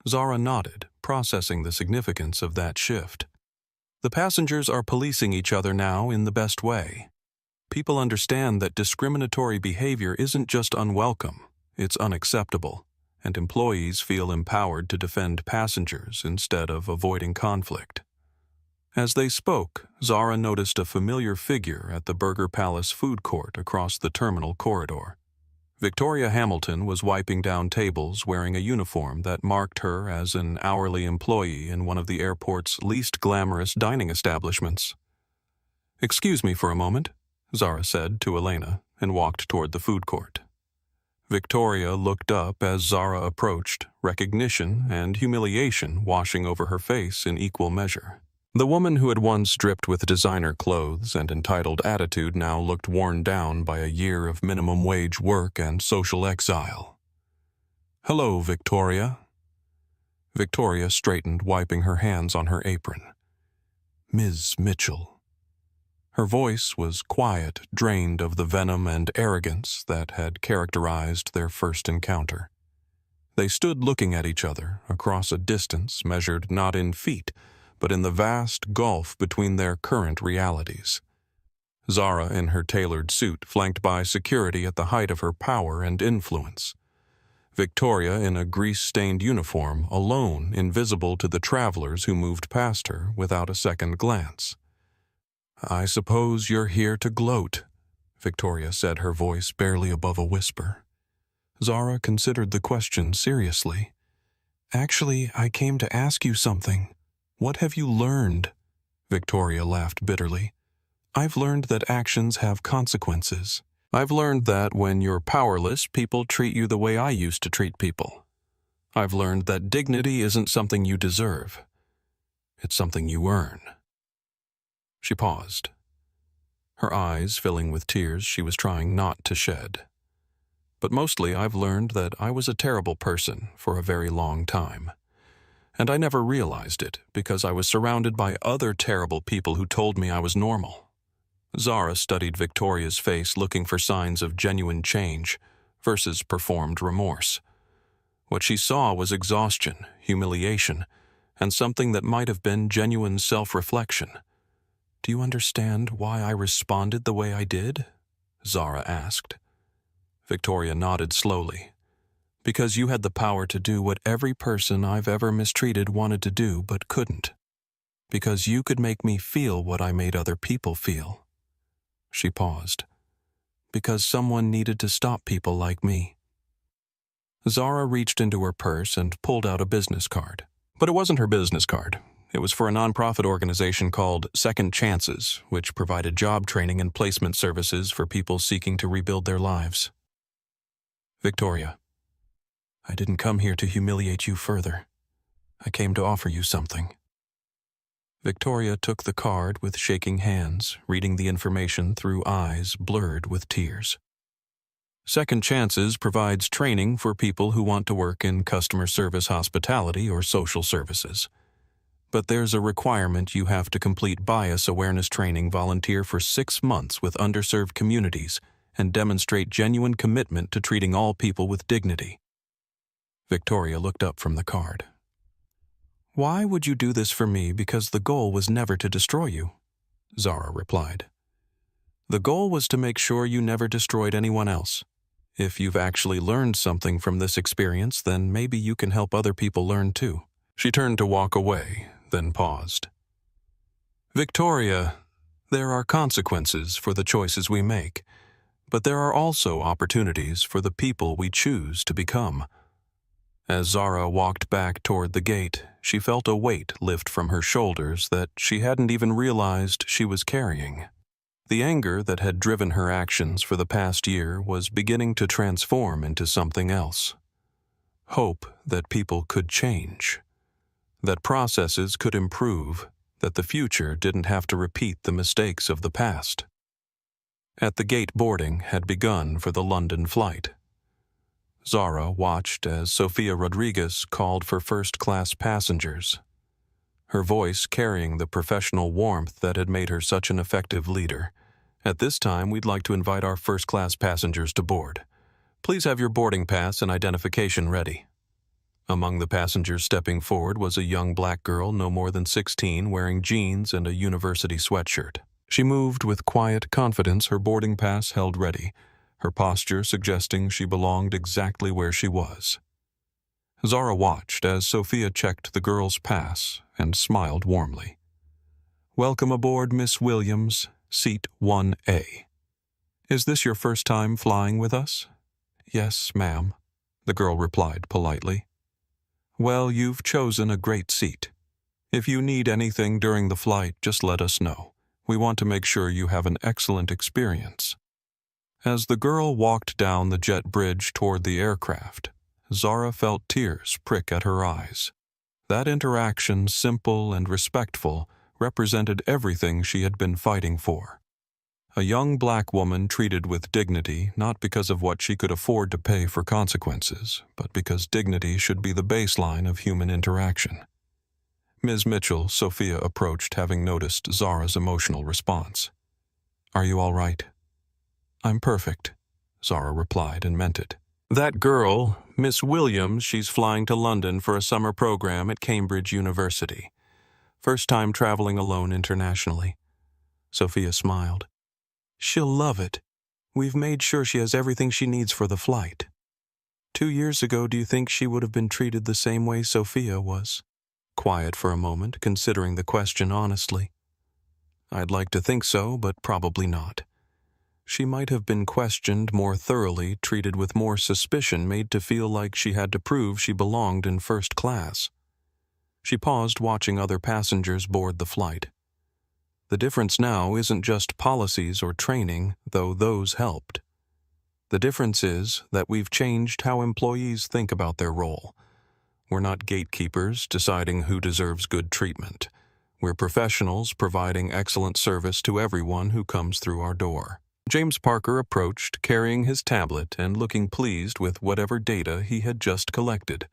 Zara nodded, processing the significance of that shift. The passengers are policing each other now in the best way. People understand that discriminatory behavior isn't just unwelcome, it's unacceptable, and employees feel empowered to defend passengers instead of avoiding conflict. As they spoke, Zara noticed a familiar figure at the Burger Palace food court across the terminal corridor. Victoria Hamilton was wiping down tables wearing a uniform that marked her as an hourly employee in one of the airport's least glamorous dining establishments. "Excuse me for a moment," Zara said to Elena, and walked toward the food court. Victoria looked up as Zara approached, recognition and humiliation washing over her face in equal measure. The woman who had once dripped with designer clothes and entitled attitude now looked worn down by a year of minimum wage work and social exile. "Hello, Victoria." Victoria straightened, wiping her hands on her apron. "Ms. Mitchell." Her voice was quiet, drained of the venom and arrogance that had characterized their first encounter. They stood looking at each other across a distance measured not in feet, but in the vast gulf between their current realities. Zara in her tailored suit, flanked by security at the height of her power and influence. Victoria in a grease-stained uniform, alone, invisible to the travelers who moved past her without a second glance. "I suppose you're here to gloat," Victoria said, her voice barely above a whisper. Zara considered the question seriously. "Actually, I came to ask you something. What have you learned?" Victoria laughed bitterly. "I've learned that actions have consequences. I've learned that when you're powerless, people treat you the way I used to treat people. I've learned that dignity isn't something you deserve. It's something you earn." She paused, her eyes filling with tears she was trying not to shed. "But mostly I've learned that I was a terrible person for a very long time. And I never realized it because I was surrounded by other terrible people who told me I was normal." Zara studied Victoria's face, looking for signs of genuine change versus performed remorse. What she saw was exhaustion, humiliation, and something that might have been genuine self-reflection. "Do you understand why I responded the way I did?" Zara asked. Victoria nodded slowly. "Because you had the power to do what every person I've ever mistreated wanted to do but couldn't. Because you could make me feel what I made other people feel." She paused. "Because someone needed to stop people like me." Zara reached into her purse and pulled out a business card. But it wasn't her business card. It was for a nonprofit organization called Second Chances, which provided job training and placement services for people seeking to rebuild their lives. Victoria, I didn't come here to humiliate you further. I came to offer you something. Victoria took the card with shaking hands, reading the information through eyes blurred with tears. Second Chances provides training for people who want to work in customer service, hospitality, or social services. But there's a requirement: you have to complete bias awareness training, volunteer for 6 months with underserved communities, and demonstrate genuine commitment to treating all people with dignity. Victoria looked up from the card. Why would you do this for me? Because the goal was never to destroy you, Zara replied. The goal was to make sure you never destroyed anyone else. If you've actually learned something from this experience, then maybe you can help other people learn too. She turned to walk away, then paused. Victoria, there are consequences for the choices we make, but there are also opportunities for the people we choose to become. As Zara walked back toward the gate, she felt a weight lift from her shoulders that she hadn't even realized she was carrying. The anger that had driven her actions for the past year was beginning to transform into something else. Hope that people could change, that processes could improve, that the future didn't have to repeat the mistakes of the past. At the gate, boarding had begun for the London flight. Zara watched as Sofia Rodriguez called for first-class passengers, her voice carrying the professional warmth that had made her such an effective leader. At this time, we'd like to invite our first-class passengers to board. Please have your boarding pass and identification ready. Among the passengers stepping forward was a young black girl no more than 16, wearing jeans and a university sweatshirt. She moved with quiet confidence, her boarding pass held ready, her posture suggesting she belonged exactly where she was. Zara watched as Sophia checked the girl's pass and smiled warmly. Welcome aboard, Miss Williams, seat 1A. Is this your first time flying with us? Yes, ma'am, the girl replied politely. Well, you've chosen a great seat. If you need anything during the flight, just let us know. We want to make sure you have an excellent experience. As the girl walked down the jet bridge toward the aircraft, Zara felt tears prick at her eyes. That interaction, simple and respectful, represented everything she had been fighting for. A young black woman treated with dignity, not because of what she could afford to pay for consequences, but because dignity should be the baseline of human interaction. Ms. Mitchell, Sophia approached, having noticed Zara's emotional response. Are you all right? I'm perfect, Zara replied and meant it. That girl, Miss Williams, she's flying to London for a summer program at Cambridge University. First time traveling alone internationally. Sophia smiled. She'll love it. We've made sure she has everything she needs for the flight. 2 years ago, do you think she would have been treated the same way Sophia was? Quiet for a moment, considering the question honestly. I'd like to think so, but probably not. She might have been questioned more thoroughly, treated with more suspicion, made to feel like she had to prove she belonged in first class. She paused, watching other passengers board the flight. The difference now isn't just policies or training, though those helped. The difference is that we've changed how employees think about their role. We're not gatekeepers deciding who deserves good treatment. We're professionals providing excellent service to everyone who comes through our door. James Parker approached, carrying his tablet and looking pleased with whatever data he had just collected.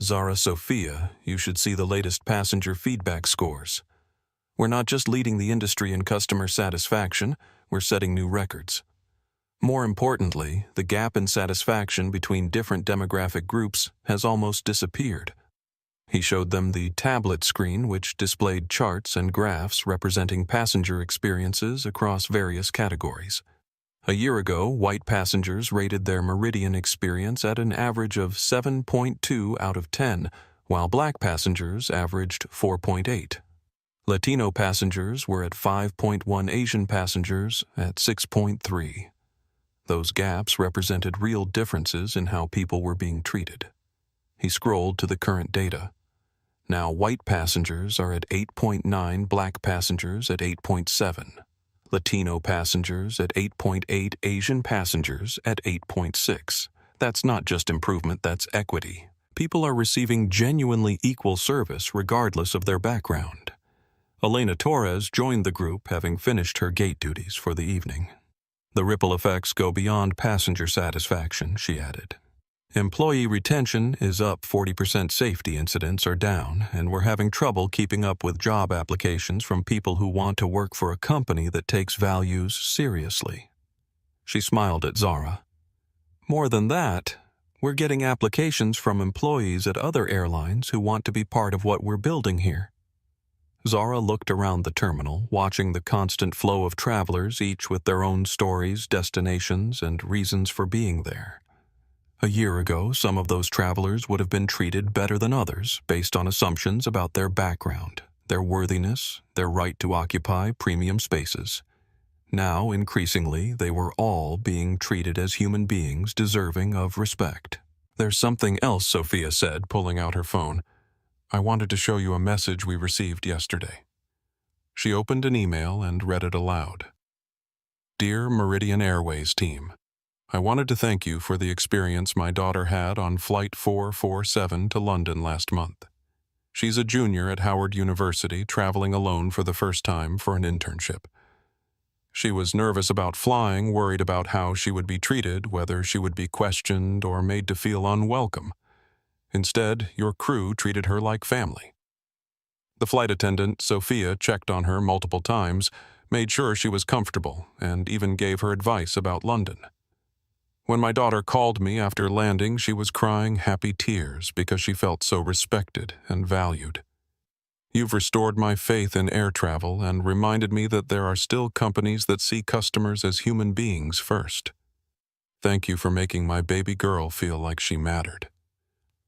Zara, Sophia, you should see the latest passenger feedback scores. We're not just leading the industry in customer satisfaction, we're setting new records. More importantly, the gap in satisfaction between different demographic groups has almost disappeared. He showed them the tablet screen, which displayed charts and graphs representing passenger experiences across various categories. A year ago, white passengers rated their Meridian experience at an average of 7.2 out of 10, while black passengers averaged 4.8. Latino passengers were at 5.1, Asian passengers at 6.3. Those gaps represented real differences in how people were being treated. He scrolled to the current data. Now white passengers are at 8.9, black passengers at 8.7, Latino passengers at 8.8, Asian passengers at 8.6. That's not just improvement, that's equity. People are receiving genuinely equal service regardless of their background. Elena Torres joined the group, having finished her gate duties for the evening. The ripple effects go beyond passenger satisfaction, she added. Employee retention is up 40%, safety incidents are down, and we're having trouble keeping up with job applications from people who want to work for a company that takes values seriously. She smiled at Zara. More than that, we're getting applications from employees at other airlines who want to be part of what we're building here. Zara looked around the terminal, watching the constant flow of travelers, each with their own stories, destinations, and reasons for being there. A year ago, some of those travelers would have been treated better than others based on assumptions about their background, their worthiness, their right to occupy premium spaces. Now, increasingly, they were all being treated as human beings deserving of respect. "There's something else," Sophia said, pulling out her phone. "I wanted to show you a message we received yesterday." She opened an email and read it aloud. "Dear Meridian Airways team, I wanted to thank you for the experience my daughter had on Flight 447 to London last month. She's a junior at Howard University, traveling alone for the first time for an internship. She was nervous about flying, worried about how she would be treated, whether she would be questioned or made to feel unwelcome. Instead, your crew treated her like family. The flight attendant, Sophia, checked on her multiple times, made sure she was comfortable, and even gave her advice about London. When my daughter called me after landing, she was crying happy tears because she felt so respected and valued. You've restored my faith in air travel and reminded me that there are still companies that see customers as human beings first. Thank you for making my baby girl feel like she mattered."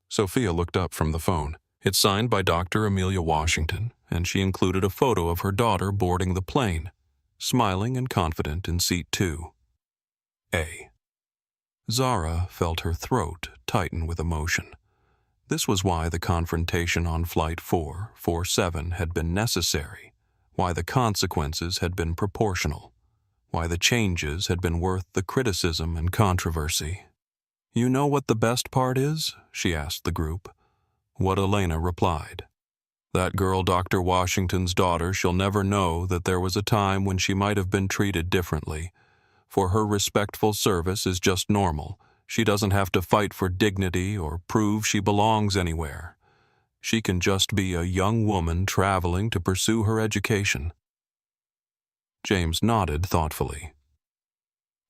Sophia looked up from the phone. It's signed by Dr. Amelia Washington, and she included a photo of her daughter boarding the plane, smiling and confident in seat 2. A. Zara felt her throat tighten with emotion. This was why the confrontation on Flight 447 had been necessary, why the consequences had been proportional, why the changes had been worth the criticism and controversy. "You know what the best part is?" she asked the group. What Elena replied. "That girl, Dr. Washington's daughter, she'll never know that there was a time when she might have been treated differently. For her respectful service is just normal. She doesn't have to fight for dignity or prove she belongs anywhere. She can just be a young woman traveling to pursue her education." James nodded thoughtfully.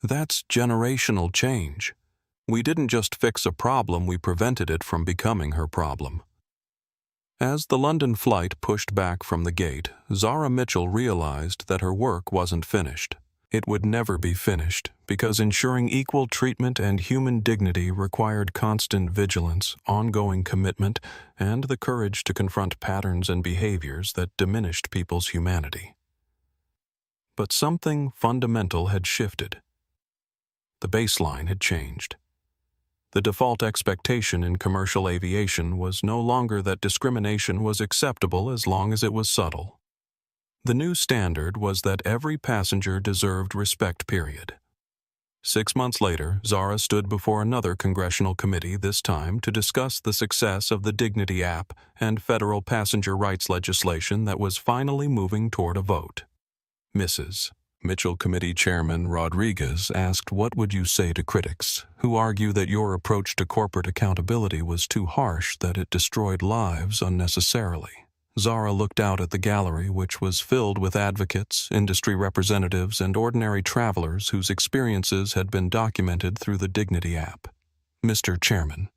"That's generational change. We didn't just fix a problem, we prevented it from becoming her problem." As the London flight pushed back from the gate, Zara Mitchell realized that her work wasn't finished. It would never be finished, because ensuring equal treatment and human dignity required constant vigilance, ongoing commitment, and the courage to confront patterns and behaviors that diminished people's humanity. But something fundamental had shifted. The baseline had changed. The default expectation in commercial aviation was no longer that discrimination was acceptable as long as it was subtle. The new standard was that every passenger deserved respect, period. 6 months later, Zara stood before another congressional committee, this time to discuss the success of the Dignity app and federal passenger rights legislation that was finally moving toward a vote. Mrs. Mitchell Committee Chairman Rodriguez asked, "What would you say to critics who argue that your approach to corporate accountability was too harsh, that it destroyed lives unnecessarily?" Zara looked out at the gallery, which was filled with advocates, industry representatives, and ordinary travelers whose experiences had been documented through the Dignity app. "Mr. Chairman,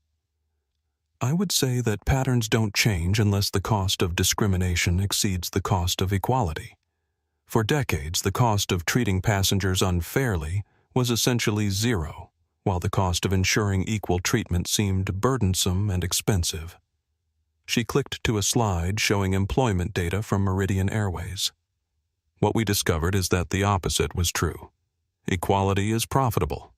I would say that patterns don't change unless the cost of discrimination exceeds the cost of equality. For decades, the cost of treating passengers unfairly was essentially zero, while the cost of ensuring equal treatment seemed burdensome and expensive." She clicked to a slide showing employment data from Meridian Airways. "What we discovered is that the opposite was true. Equality is profitable.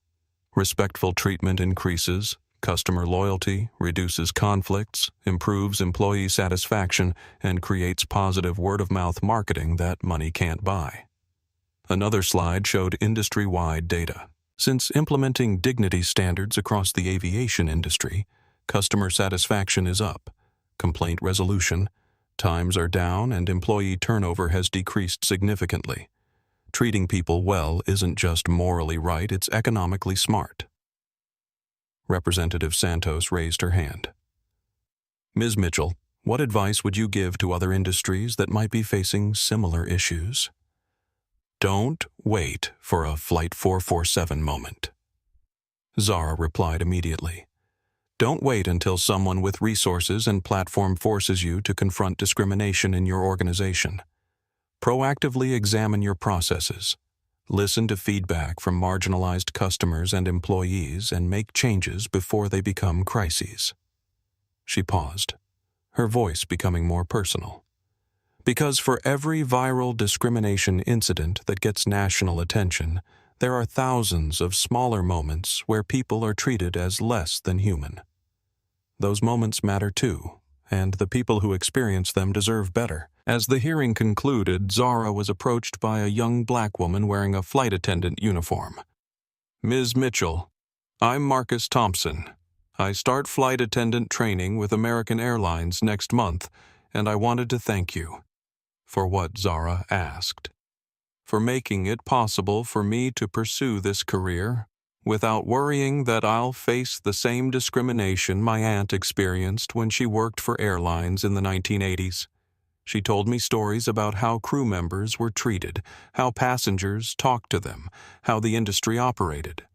Respectful treatment increases, Customer loyalty reduces conflicts, improves employee satisfaction, and creates positive word-of-mouth marketing that money can't buy. Another slide showed industry-wide data. Since implementing dignity standards across the aviation industry, customer satisfaction is up, complaint resolution, times are down, and employee turnover has decreased significantly. Treating people well isn't just morally right, it's economically smart. Representative Santos raised her hand. Ms. Mitchell, what advice would you give to other industries that might be facing similar issues? Don't wait for a Flight 447 moment. Zara replied immediately. Don't wait until someone with resources and platform forces you to confront discrimination in your organization. Proactively examine your processes. Listen to feedback from marginalized customers and employees and make changes before they become crises. She paused, her voice becoming more personal. Because for every viral discrimination incident that gets national attention, there are thousands of smaller moments where people are treated as less than human. Those moments matter too, and the people who experience them deserve better. As the hearing concluded, Zara was approached by a young black woman wearing a flight attendant uniform. Ms. Mitchell, I'm Marcus Thompson. I start flight attendant training with American Airlines next month, and I wanted to thank you. For what? Zara asked. For making it possible for me to pursue this career without worrying that I'll face the same discrimination my aunt experienced when she worked for airlines in the 1980s. She told me stories about how crew members were treated, how passengers talked to them, how the industry operated.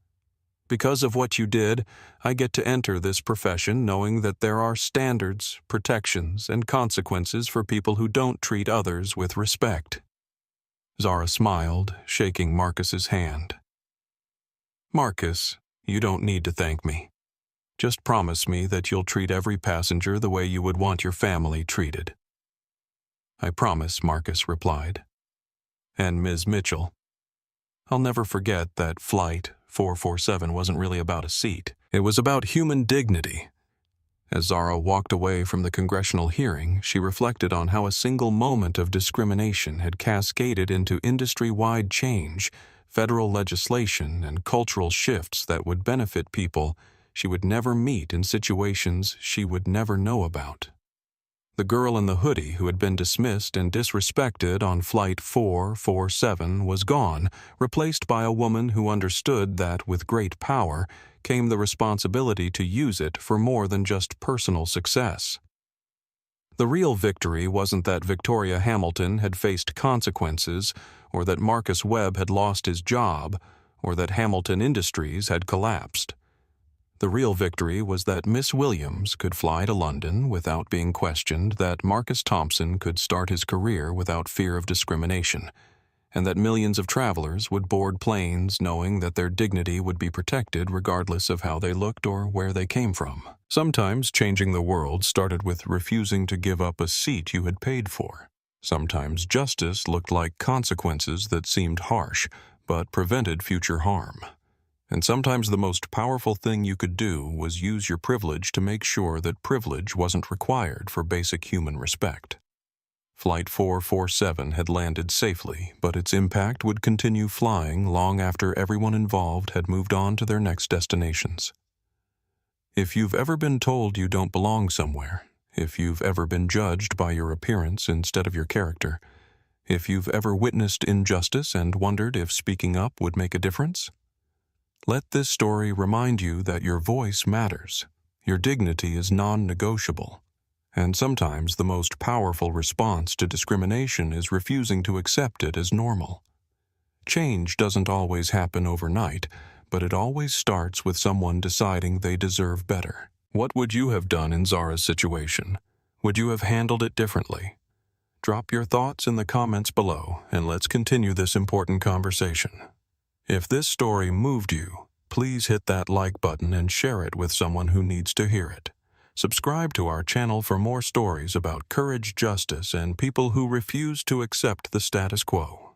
Because of what you did, I get to enter this profession knowing that there are standards, protections, and consequences for people who don't treat others with respect. Zara smiled, shaking Marcus's hand. Marcus, you don't need to thank me. Just promise me that you'll treat every passenger the way you would want your family treated. I promise, Marcus replied. And Ms. Mitchell, I'll never forget that Flight 447 wasn't really about a seat. It was about human dignity. As Zara walked away from the congressional hearing, she reflected on how a single moment of discrimination had cascaded into industry-wide change, federal legislation, and cultural shifts that would benefit people she would never meet in situations she would never know about. The girl in the hoodie who had been dismissed and disrespected on Flight 447 was gone, replaced by a woman who understood that with great power came the responsibility to use it for more than just personal success. The real victory wasn't that Victoria Hamilton had faced consequences, or that Marcus Webb had lost his job, or that Hamilton Industries had collapsed. The real victory was that Miss Williams could fly to London without being questioned, that Marcus Thompson could start his career without fear of discrimination, and that millions of travelers would board planes knowing that their dignity would be protected regardless of how they looked or where they came from. Sometimes changing the world started with refusing to give up a seat you had paid for. Sometimes justice looked like consequences that seemed harsh, but prevented future harm. And sometimes the most powerful thing you could do was use your privilege to make sure that privilege wasn't required for basic human respect. Flight 447 had landed safely, but its impact would continue flying long after everyone involved had moved on to their next destinations. If you've ever been told you don't belong somewhere, if you've ever been judged by your appearance instead of your character, if you've ever witnessed injustice and wondered if speaking up would make a difference, let this story remind you that your voice matters, your dignity is non-negotiable, and sometimes the most powerful response to discrimination is refusing to accept it as normal. Change doesn't always happen overnight, but it always starts with someone deciding they deserve better. What would you have done in Zara's situation? Would you have handled it differently? Drop your thoughts in the comments below, and let's continue this important conversation. If this story moved you, please hit that like button and share it with someone who needs to hear it. Subscribe to our channel for more stories about courage, justice, and people who refuse to accept the status quo.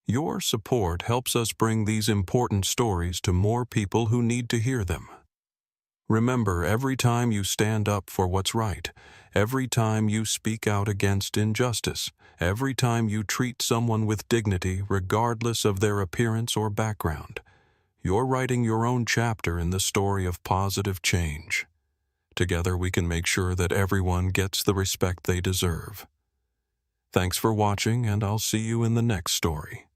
Your support helps us bring these important stories to more people who need to hear them. Remember, every time you stand up for what's right, every time you speak out against injustice, every time you treat someone with dignity regardless of their appearance or background, you're writing your own chapter in the story of positive change. Together we can make sure that everyone gets the respect they deserve. Thanks for watching, and I'll see you in the next story.